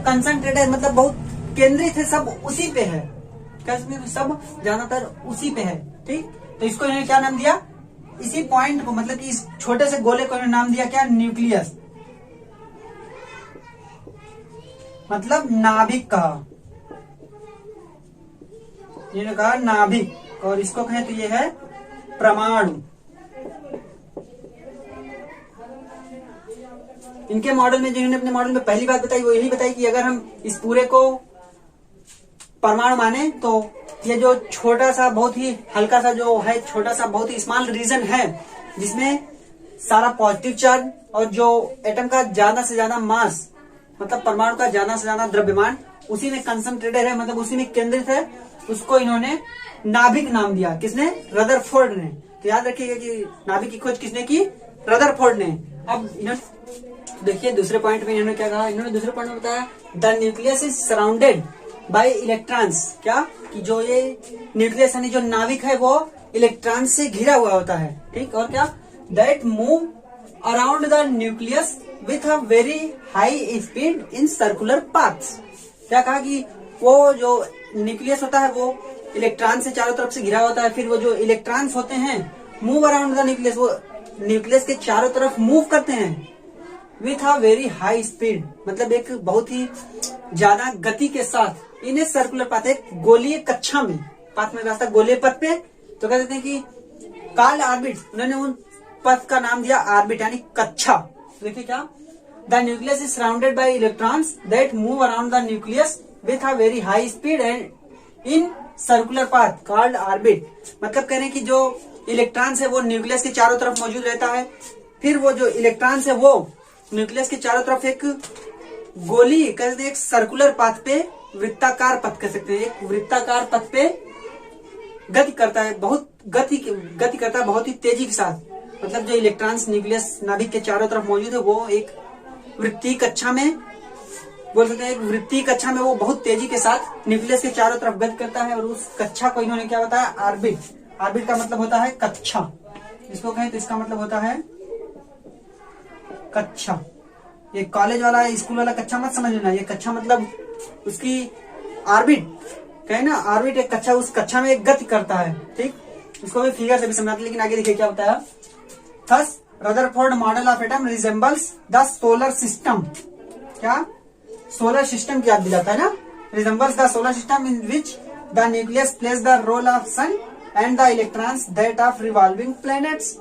कंसंट्रेटेड मतलब बहुत केंद्रित है, सब उसी पे है, कैसे सब ज्यादातर उसी पे है। ठीक, तो इसको इन्होंने क्या नाम दिया, इसी पॉइंट को मतलब कि इस छोटे से गोले को इन्होंने नाम दिया क्या, न्यूक्लियस, मतलब नाभिक कहा, इन्होंने कहा नाभिक, और इसको कहें तो ये है परमाणु। इनके मॉडल में, जिन्होंने अपने मॉडल में पहली बात बताई वो यही बताई कि अगर हम इस पूरे को परमाणु माने तो ये जो छोटा सा बहुत ही हल्का सा जो है, छोटा सा बहुत ही स्मॉल रीजन है जिसमें सारा पॉजिटिव चार्ज और जो एटम का ज्यादा से ज्यादा मास मतलब परमाणु का ज्यादा से ज्यादा द्रव्यमान उसी में कंसंट्रेटेड है, मतलब उसी में केंद्रित है, उसको इन्होंने नाभिक नाम दिया। किसने, रदरफोर्ड ने। तो याद रखिएगा कि नाभिक की खोज किसने की, रदरफोर्ड ने। अब इन्होंने देखिए दूसरे पॉइंट में इन्होंने क्या कहा, इन्होंने दूसरे पॉइंट में बताया the nucleus is surrounded by electrons. क्या कि जो ये न्यूक्लियस यानी जो नाभिक है वो इलेक्ट्रॉन से घिरा हुआ होता है। ठीक, और क्या, that move around the nucleus with a very high speed in circular paths. क्या कहा कि वो जो न्यूक्लियस होता है वो इलेक्ट्रॉन से चारों तरफ से घिरा होता है, फिर वो जो इलेक्ट्रॉन्स होते हैं मूव अराउंड द न्यूक्लियस, वो न्यूक्लियस के चारों तरफ मूव करते हैं with a very high speed, मतलब एक बहुत ही ज्यादा गति के साथ इन ए सर्कुलर पाथ, एक गोलीय कक्षा में, पाथ में रास्ता गोलीय पथ पे, तो कह देते हैं कि कार्ल ऑर्बिट, उन्होंने उन पथ का नाम दिया ऑर्बिट यानी कक्षा। देखिए क्या, the nucleus is surrounded by electrons that move around the nucleus with a very high speed and in circular path called orbit. मतलब कह रहे हैं कि जो इलेक्ट्रॉन्स है वो न्यूक्लियस के चारों तरफ मौजूद रहता है, फिर वो जो इलेक्ट्रॉन्स है वो न्यूक्लियस के चारों तरफ एक गोली कह सकते हैं, एक सर्कुलर पाथ पे, वृत्ताकार पथ कह सकते हैं, एक वृत्ताकार पथ पे गति करता है, बहुत गति करता है बहुत ही तेजी के साथ। मतलब जो इलेक्ट्रॉन्स न्यूक्लियस नाभिक के चारों तरफ मौजूद है वो एक वृत्तीय कक्षा में, बोल सकते हैं एक वृत्तीय कक्षा में वो बहुत तेजी के साथ न्यूक्लियस के चारों तरफ गति करता है, और उस कक्षा को इन्होंने क्या बताया, ऑर्बिट। ऑर्बिट का मतलब होता है कक्षा, इसको कहें तो इसका मतलब होता है कक्षा। ये कॉलेज वाला स्कूल वाला कक्षा मत समझ लेना, ये कक्षा मतलब उसकी ऑर्बिट कहे ना, ऑर्बिट एक कक्षा, उस कक्षा में एक गति करता है, ठीक। इसको भी फिगर से भी समझाते, लेकिन आगे देखिए क्या बताया। Thus Rutherford model of atom resembles the solar system, क्या सोलर सिस्टम की याद दिलाता है ना, resembles the solar system in which the nucleus plays the role of sun and the electrons that of revolving planets.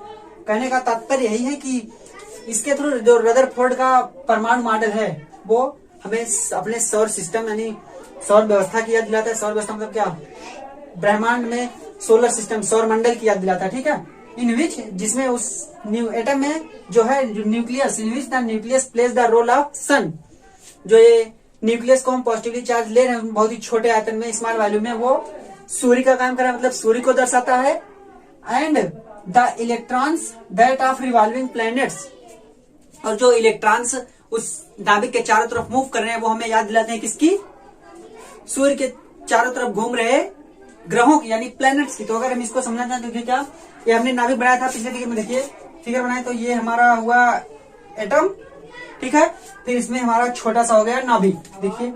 कहने का तात्पर्य यही है कि इसके थ्रू जो रदरफोर्ड का परमाणु मॉडल है वो हमें अपने सौर सिस्टम यानी सौर व्यवस्था की याद दिलाता है। सौर व्यवस्था मतलब क्या, ब्रह्मांड में सोलर सिस्टम, सौर मंडल की याद दिलाता है, ठीक है। इन विच, जिसमें उस एटम में जो है nucleus, in which the nucleus plays the role of sun, जो ये न्यूक्लियस को हम पॉजिटिवली चार्ज ले रहे हैं बहुत ही छोटे आयतन में, स्मॉल वॉल्यूम में, वो सूर्य का काम कर रहा है, मतलब सूर्य को दर्शाता है। And the electrons that of revolving planets, और जो इलेक्ट्रॉन्स उस नाभिक के चारों तरफ मूव कर रहे हैं वो हमें याद दिलाते हैं किसकी, सूर्य के चारों तरफ घूम रहे ग्रहों की यानी प्लैनेट्स की। तो अगर हम इसको समझना चाहते हैं, क्या ये हमने नाभिक बनाया था पिछले फिगर में, देखिए फिगर बनाए तो ये हमारा हुआ एटम, ठीक है, फिर इसमें हमारा छोटा सा हो गया नाभिक। देखिए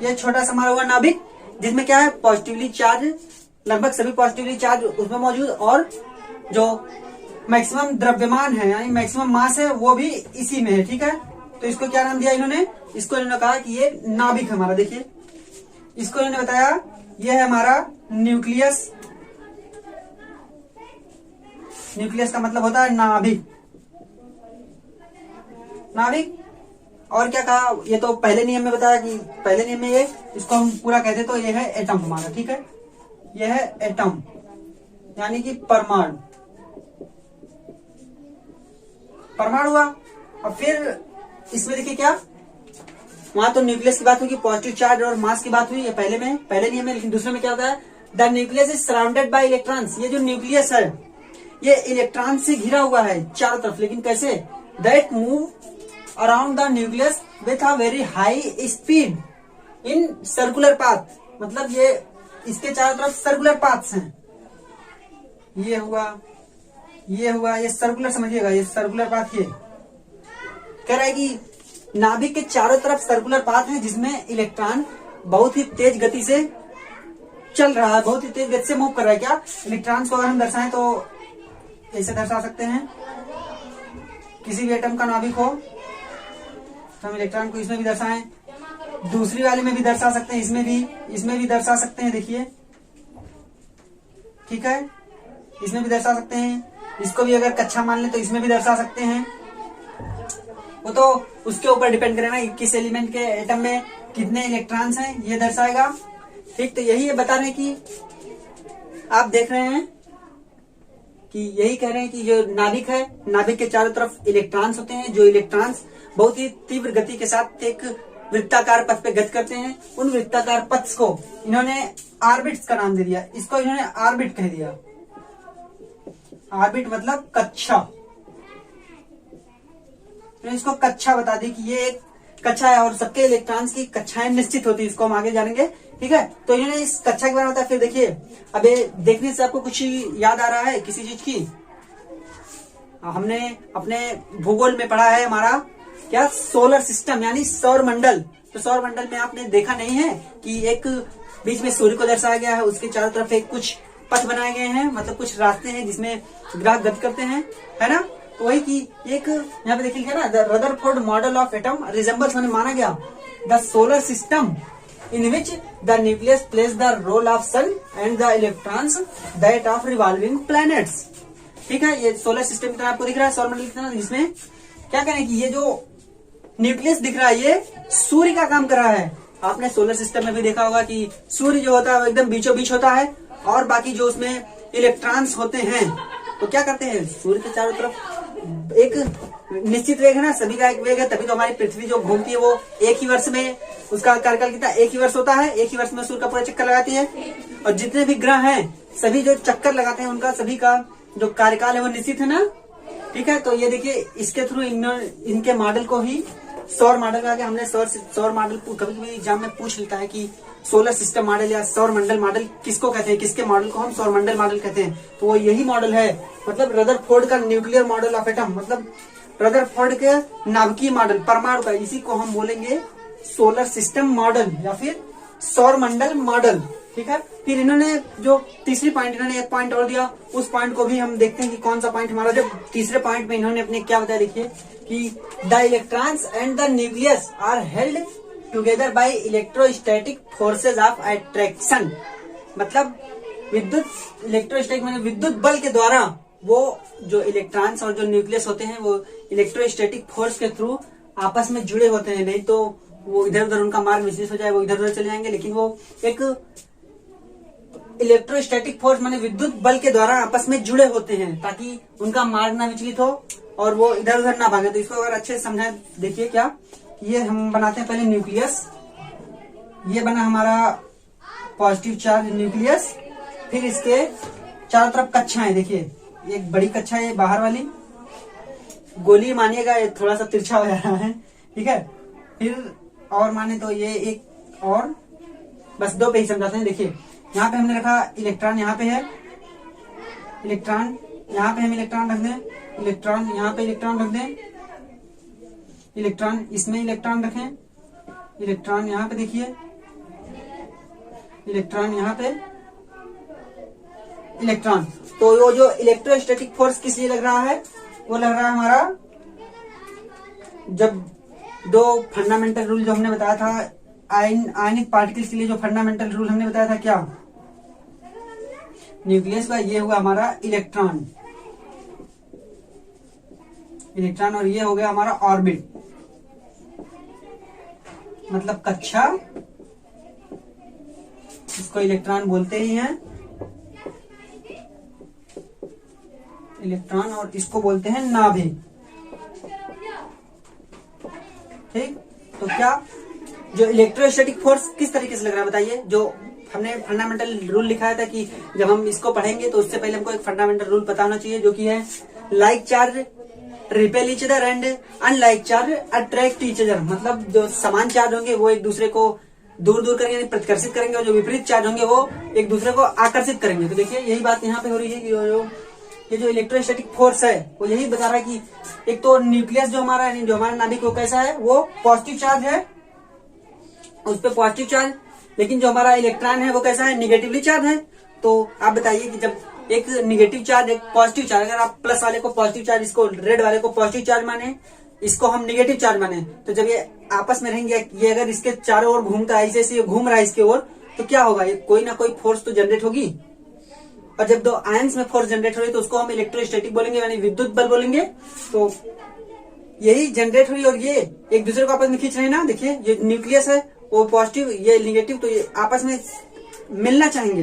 ये छोटा सा हमारा हुआ नाभिक, जिसमें क्या है, पॉजिटिवली चार्ज, लगभग सभी पॉजिटिवली चार्ज उसमें मौजूद, और जो मैक्सिमम द्रव्यमान है यानी मैक्सिमम मास है वो भी इसी में है, ठीक है। तो इसको क्या नाम दिया इन्होंने, इसको इन्होंने कहा कि ये नाभिक हमारा, देखिए इसको इन्होंने बताया ये है हमारा न्यूक्लियस। न्यूक्लियस का मतलब होता है नाभिक, नाभिक। और क्या कहा, ये तो पहले नियम में बताया कि पहले नियम में ये, इसको हम पूरा कहते तो ये है एटम हमारा, ठीक है, ये है एटम यानी कि परमाणु, परमाणु हुआ। और फिर इसमें देखिए क्या, वहां तो न्यूक्लियस की बात हुई, पॉजिटिव चार्ज और मास की बात हुई, ये पहले में, पहले नियम में। लेकिन दूसरे में क्या होता है, the nucleus is surrounded by electrons, ये जो न्यूक्लियस है ये इलेक्ट्रॉन से घिरा हुआ है चारों तरफ, लेकिन कैसे, that move around the nucleus with a very high speed in circular path, मतलब ये इसके चारों तरफ सर्कुलर पाथ्स हैं, ये हुआ, ये हुआ, ये सर्कुलर समझिएगा, ये सर्कुलर पाथ। ये कह रहा है कि नाभिक के चारों तरफ सर्कुलर पाथ है जिसमें इलेक्ट्रॉन बहुत ही तेज गति से चल रहा है, बहुत ही तेज गति से मूव कर रहा है। क्या इलेक्ट्रॉन्स को अगर हम दर्शाएं तो ऐसे दर्शा सकते हैं, किसी भी एटम का नाभिक हो तो हम इलेक्ट्रॉन को इसमें भी दर्शाएं, दूसरी वाले में भी दर्शा सकते हैं, इसमें भी दर्शा सकते हैं, देखिए ठीक है, इसमें भी दर्शा सकते हैं। इसको भी अगर कक्षा मान ले तो इसमें भी दर्शा सकते हैं, वो तो उसके ऊपर डिपेंड करेगा कि किस एलिमेंट के एटम में कितने इलेक्ट्रॉन्स हैं, ये दर्शाएगा, ठीक। तो यही ये बता रहे हैं कि आप देख रहे हैं कि यही कह रहे हैं कि जो नाभिक है, नाभिक के चारों तरफ इलेक्ट्रॉन्स होते हैं, जो इलेक्ट्रॉन्स बहुत ही तीव्र गति के साथ एक वृत्ताकार पथ पे गति करते हैं। उन वृत्ताकार पथ को इन्होंने ऑर्बिट्स का नाम दे दिया, इसको इन्होंने ऑर्बिट कह दिया। ऑर्बिट मतलब कक्षा, तो इसको कक्षा बता दी कि ये एक कक्षा है और सबके इलेक्ट्रॉन्स की कक्षाएं निश्चित होती है, इसको हम आगे जानेंगे, ठीक है। तो इन्होंने इस कक्षा के बारे में बताया। फिर देखिए, अब ये देखने से आपको कुछ याद आ रहा है किसी चीज की, हमने अपने भूगोल में पढ़ा है हमारा क्या, सोलर सिस्टम यानी सौर मंडल। तो सौर मंडल में आपने देखा नहीं है कि एक बीच में सूर्य को दर्शाया गया है, उसके चारों तरफ एक कुछ पथ बनाए गए हैं, मतलब कुछ रास्ते हैं जिसमें ग्रह गति करते हैं, है ना। तो वही की एक यहाँ पे देखिए ना, the Rutherford model of atom resembles माना गया the solar system in which the nucleus plays the role of sun and the electrons that of revolving planets। ठीक है, ये सोलर सिस्टम की तरह आपको दिख रहा है, सौरमंडल की तरह, जिसमें क्या करें कि ये जो न्यूक्लियस दिख रहा है ये सूर्य का काम कर रहा है। आपने सोलर सिस्टम में भी देखा होगा कि सूर्य जो होता है वो एकदम बीचों बीच होता है, और बाकी जो उसमें इलेक्ट्रॉन्स होते हैं तो क्या करते हैं, सूर्य के चारों तरफ एक निश्चित वेग है ना, सभी का एक वेग है, तभी तो हमारी पृथ्वी जो घूमती है वो एक ही वर्ष में, उसका कार्यकाल कितना, एक ही वर्ष होता है, एक ही वर्ष में सूर्य का पूरा चक्कर लगाती है। और जितने भी ग्रह हैं सभी जो चक्कर लगाते हैं उनका सभी का जो कार्यकाल है वो निश्चित है ना। ठीक है, तो ये देखिए इसके थ्रू इनके मॉडल को ही सौर मॉडल का, हमने सौर मॉडल कभी कभी एग्जाम में पूछ लेता है कि सोलर सिस्टम मॉडल या सौर मंडल मॉडल किसको कहते हैं, किसके मॉडल को हम सौर मंडल मॉडल कहते हैं। तो वो यही मॉडल है, मतलब रदरफोर्ड का न्यूक्लियर मॉडल ऑफ एटम, मतलब रदरफोर्ड के नाभिकीय मॉडल परमाणु का, इसी को हम बोलेंगे सोलर सिस्टम मॉडल या फिर सौर मंडल मॉडल। ठीक है, फिर इन्होंने जो तीसरी पॉइंट, इन्होंने एक पॉइंट और दिया, उस पॉइंट को भी हम देखते हैं कि कौन सा पॉइंट हमारा। जब तीसरे पॉइंट में इन्होंने अपने क्या बताया, देखिए कि the electrons and the nucleus are held together by electrostatic forces of attraction. मतलब विद्युत इलेक्ट्रोस्टैटिक माने विद्युत बल के द्वारा वो जो इलेक्ट्रॉन्स और जो न्यूक्लियस होते हैं वो इलेक्ट्रोस्टैटिक फोर्स के थ्रू आपस में जुड़े होते हैं, नहीं तो वो इधर उधर उनका मार्ग विचलित हो जाए, वो इधर उधर चले जाएंगे। लेकिन वो एक इलेक्ट्रोस्टैटिक फोर्स माने विद्युत बल के द्वारा आपस में जुड़े होते हैं ताकि उनका मार्ग ना विचलित हो और वो इधर उधर ना भागे। तो इसको अगर अच्छे से समझाएं, देखिए क्या, ये हम बनाते हैं पहले न्यूक्लियस, ये बना हमारा पॉजिटिव चार्ज न्यूक्लियस, फिर इसके चारों तरफ कक्षाएं, देखिए एक बड़ी कक्षा है बाहर वाली, गोली मानिएगा ये थोड़ा सा तिरछा हो जा रहा है। ठीक है, फिर और माने तो ये एक और, बस दो पे ही समझाते हैं। देखिए यहाँ पे हमने रखा इलेक्ट्रॉन, यहाँ पे है इलेक्ट्रॉन, यहाँ पे हम इलेक्ट्रॉन रख दें, इलेक्ट्रॉन यहाँ पे इलेक्ट्रॉन रख दें, इलेक्ट्रॉन इसमें इलेक्ट्रॉन रखें, इलेक्ट्रॉन यहाँ पे देखिए, इलेक्ट्रॉन यहाँ पे इलेक्ट्रॉन। तो वो जो इलेक्ट्रोस्टैटिक फोर्स किस लिए लग रहा है, वो लग रहा है हमारा जब दो फंडामेंटल रूल जो हमने बताया था आयनिक पार्टिकल्स के लिए, जो फंडामेंटल रूल हमने बताया था क्या, न्यूक्लियस का, ये हुआ हमारा इलेक्ट्रॉन, इलेक्ट्रॉन, और ये हो गया हमारा ऑर्बिट, मतलब कक्षा, इसको इलेक्ट्रॉन बोलते ही हैं, इलेक्ट्रॉन, और इसको बोलते हैं नाभिक। ठीक, तो क्या जो इलेक्ट्रोस्टैटिक फोर्स किस तरीके से लग रहा है बताइए। जो हमने फंडामेंटल रूल लिखाया था कि जब हम इसको पढ़ेंगे तो उससे पहले हमको एक फंडामेंटल रूल पता होना चाहिए, जो कि है like charge repel each other and unlike charge attract each other. मतलब जो समान चार्ज होंगे वो एक दूसरे को दूर दूर करेंगे, प्रतिकर्षित करेंगे, और जो विपरीत चार्ज होंगे वो एक दूसरे को आकर्षित करेंगे। तो देखिए यही बात यहाँ पे हो रही है कि ये जो इलेक्ट्रोस्टैटिक फोर्स है वो यही बता रहा है कि एक तो न्यूक्लियस जो हमारा नाभिक वो कैसा है, वो पॉजिटिव चार्ज है, उस पर पॉजिटिव चार्ज, लेकिन जो हमारा इलेक्ट्रॉन है वो कैसा है, निगेटिवली चार्ज है। तो आप बताइए कि जब एक निगेटिव चार्ज एक पॉजिटिव चार्ज, अगर आप प्लस वाले को पॉजिटिव चार्ज, इसको रेड वाले को पॉजिटिव चार्ज माने, इसको हम निगेटिव चार्ज माने, तो जब ये आपस में रहेंगे, ये अगर इसके चारों ओर घूमता है, ऐसे ये घूम रहा है इसके ओर, तो क्या होगा, ये कोई ना कोई फोर्स तो जनरेट होगी। और जब दो आयंस में फोर्स जनरेट हो रही है तो उसको हम इलेक्ट्रोस्टैटिक बोलेंगे, यानी विद्युत बल बोलेंगे। तो यही जनरेट हुई और ये एक दूसरे को आपस में खींच रहे हैं ना। देखिए ये न्यूक्लियस है वो पॉजिटिव, ये निगेटिव, तो ये आपस में मिलना चाहेंगे,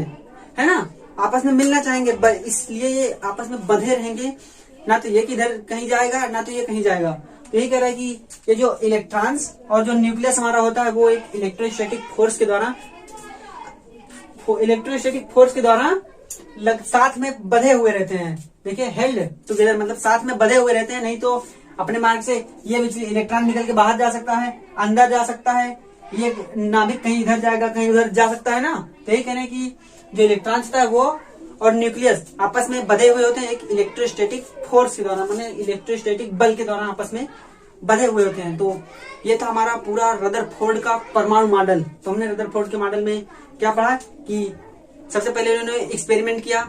है ना, आपस में मिलना चाहेंगे, इसलिए ये आपस में बंधे रहेंगे, ना तो ये किधर कहीं जाएगा ना तो ये कहीं जाएगा। तो यही कह रहा है कि ये जो इलेक्ट्रॉन्स और जो न्यूक्लियस हमारा होता है वो एक इलेक्ट्रोस्टैटिक फोर्स के द्वारा साथ में बंधे हुए रहते हैं। देखिए हेल्ड टुगेदर, मतलब साथ में बंधे हुए रहते हैं, नहीं तो अपने मार्ग से ये इलेक्ट्रॉन निकल के बाहर जा सकता है, अंदर जा सकता है, ये नाभिक कहीं इधर जाएगा कहीं उधर जा सकता है ना। तो यही कहने की जो इलेक्ट्रॉन होता है वो और न्यूक्लियस आपस में बंधे हुए होते हैं एक इलेक्ट्रोस्टैटिक फोर्स के द्वारा, माने इलेक्ट्रोस्टैटिक बल के द्वारा आपस में बंधे हुए होते हैं। तो ये था हमारा पूरा रदरफोर्ड का परमाणु मॉडल। तो हमने रदरफोर्ड के मॉडल में क्या पढ़ा कि सबसे पहले उन्होंने एक्सपेरिमेंट किया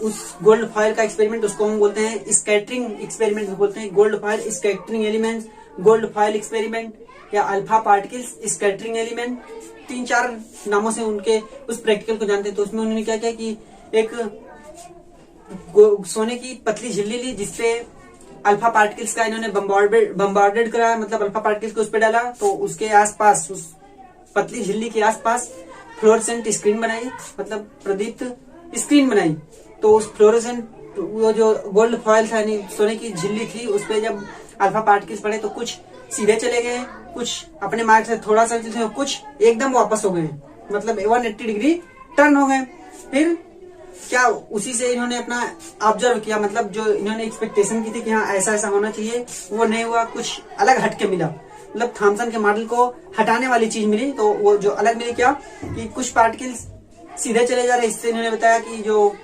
उस गोल्ड फॉयल का एक्सपेरिमेंट, उसको हम बोलते हैं स्कैटरिंग एक्सपेरिमेंट भी बोलते हैं। Gold foil scattering elements, gold foil experiment या अल्फा पार्टिकल्स स्कैटरिंग एलिमेंट, 3-4 नामों से उनके उस प्रैक्टिकल को जानते हैं। तो उसमें उन्होंने क्या किया कि एक सोने की पतली झिल्ली ली जिसपे अल्फा पार्टिकल्स का इन्होंने बम्बार्डेड कराया, मतलब अल्फा पार्टिकल्स को उस पर डाला, तो उसके आसपास, उस पतली झिल्ली के आसपास फ्लोरोसेंट स्क्रीन बनाई, मतलब प्रदीप्त स्क्रीन बनाई। तो उस फ्लोरोसेंट, वो जो गोल्ड फॉयल था यानी सोने की झिल्ली थी, उस पर जब अल्फा पार्टिकल्स पड़े तो कुछ सीधे चले गए, कुछ अपने मार्ग से थोड़ा सा चले, कुछ एकदम वापस हो गए, मतलब 180 डिग्री टर्न हो गए। फिर क्या उसी से इन्होंने अपना ऑब्जर्व किया, मतलब जो इन्होंने एक्सपेक्टेशन की थी कि हाँ ऐसा ऐसा होना चाहिए, वो नहीं हुआ, कुछ अलग हटके मिला, मतलब थॉमसन के मॉडल को हटाने वाली चीज मिली। तो वो जो अलग मिली क्या कि कुछ पार्टिकल्स सीधे चले जा रहे। इससे इन्होंने बताया कि जो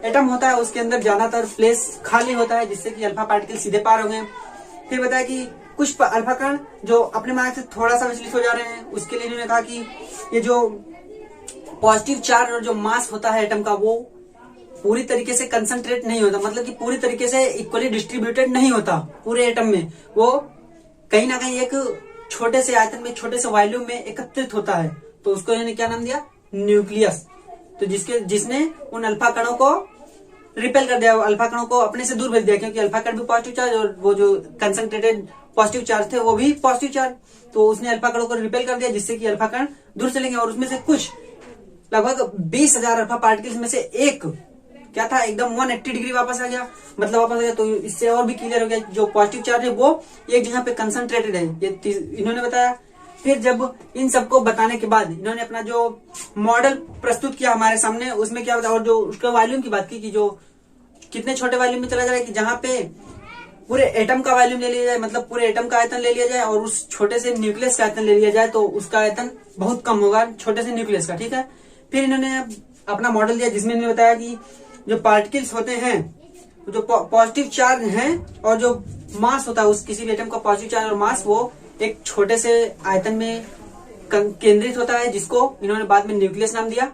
एटम होता है उसके अंदर ज्यादातर प्लेस खाली होता है, जिससे कि अल्फा पार्टिकल सीधे पार हो गए। फिर बताया कि कुछ अल्फा कण जो अपने मार्ग से थोड़ा सा विचलित हो जा रहे हैं, उसके लिए इन्होंने कहा कि ये जो पॉजिटिव चार्ज और जो मास होता है एटम का, वो पूरी तरीके से कंसंट्रेट नहीं होता, मतलब कि पूरी तरीके से इक्वली डिस्ट्रीब्यूटेड नहीं होता पूरे एटम में, वो कहीं ना कहीं एक छोटे से आयतन में, छोटे से वॉल्यूम में एकत्रित होता है। तो उसको इन्होंने क्या नाम दिया, न्यूक्लियस। तो जिसने उन अल्फा कणों को रिपेल कर दिया, अल्फा कणों को अपने से दूर भेज दिया, क्योंकि अल्फा कण भी पॉजिटिव चार्ज और वो जो कंसंट्रेटेड पॉजिटिव चार्ज थे वो भी पॉजिटिव चार्ज। तो उसने अल्फा कणों को रिपेल कर दिया, जिससे कि अल्फा कण दूर चलेंगे। और उसमें से कुछ लगभग 20,000 अल्फा पार्टिकल्स में से एक क्या था, एकदम 180 डिग्री वापस आ गया, मतलब वापस आ गया। तो इससे और भी क्लियर हो गया जो पॉजिटिव चार्ज है वो एक जगह पे कंसंट्रेटेड है, ये इन्होंने बताया। फिर जब इन सबको बताने के बाद इन्होंने अपना जो मॉडल प्रस्तुत किया हमारे सामने, उसमें क्या बताया, और जो उसका वॉल्यूम की बात की कि जो कितने छोटे वॉल्यूम में चला जा रहा है, कि जहां पे पूरे एटम का वॉल्यूम ले लिया जाए, मतलब पूरे एटम का आयतन ले लिया जाए, और उस छोटे से न्यूक्लियस का आयतन ले लिया जाए, तो उसका आयतन बहुत कम होगा छोटे से न्यूक्लियस का, ठीक है। फिर इन्होंने अपना मॉडल दिया जिसमें इन्होंने बताया कि जो पार्टिकल्स होते हैं, जो पॉजिटिव चार्ज हैं, और जो मास होता है उस किसी भी एटम का पॉजिटिव चार्ज और मास, वो एक छोटे से आयतन में केंद्रित होता है, जिसको इन्होंने बाद में न्यूक्लियस नाम दिया।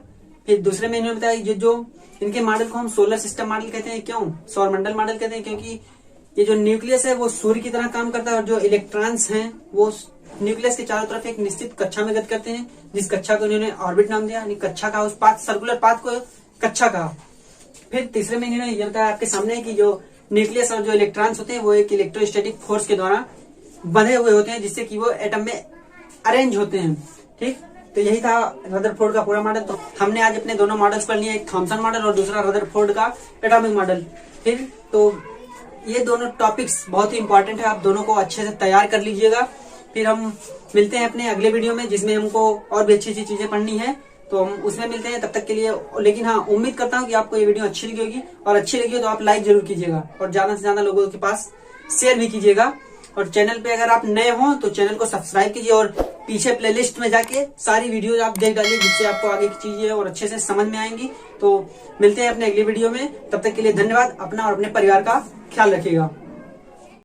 फिर दूसरे में इन्होंने बताया जो इनके मॉडल को हम सोलर सिस्टम मॉडल कहते हैं। क्यों सौरमंडल मॉडल कहते हैं? क्योंकि ये जो न्यूक्लियस है वो सूर्य की तरह काम करता है, और जो इलेक्ट्रॉन्स हैं वो न्यूक्लियस के चारों तरफ एक निश्चित कक्षा में गति करते हैं, जिस कक्षा को इन्होंने ऑर्बिट नाम दिया, यानी कक्षा का उस पाथ, सर्कुलर पाथ को कक्षा कहा। फिर तीसरे में इन्होंने ये बताया आपके सामने कि जो न्यूक्लियस और जो इलेक्ट्रॉन्स होते हैं वो एक इलेक्ट्रोस्टैटिक फोर्स के द्वारा बंधे हुए होते हैं, जिससे कि वो एटम में अरेंज होते हैं, ठीक। तो यही था रदरफोर्ड का पूरा मॉडल। तो हमने आज अपने दोनों मॉडल्स पढ़ लिए, एक थॉमसन मॉडल और दूसरा रदरफोर्ड का एटॉमिक मॉडल। फिर तो ये दोनों टॉपिक्स बहुत ही इंपॉर्टेंट है, आप दोनों को अच्छे से तैयार कर लीजिएगा। फिर हम मिलते हैं अपने अगले वीडियो में, जिसमें हमको और भी अच्छी अच्छी चीजें पढ़नी है, तो हम उसमें मिलते हैं। तब तक के लिए, लेकिन हाँ, उम्मीद करता हूँ कि आपको ये वीडियो अच्छी लगी होगी, और अच्छी लगी हो तो आप लाइक जरूर कीजिएगा, और ज्यादा से ज्यादा लोगों के पास शेयर भी कीजिएगा। और चैनल पे अगर आप नए हो तो चैनल को सब्सक्राइब कीजिए, और पीछे प्लेलिस्ट में जाके सारी वीडियोज आप देख डालिए, जिससे आपको आगे की चीजें और अच्छे से समझ में आएंगी। तो मिलते हैं अपने अगली वीडियो में, तब तक के लिए धन्यवाद। अपना और अपने परिवार का ख्याल रखिएगा।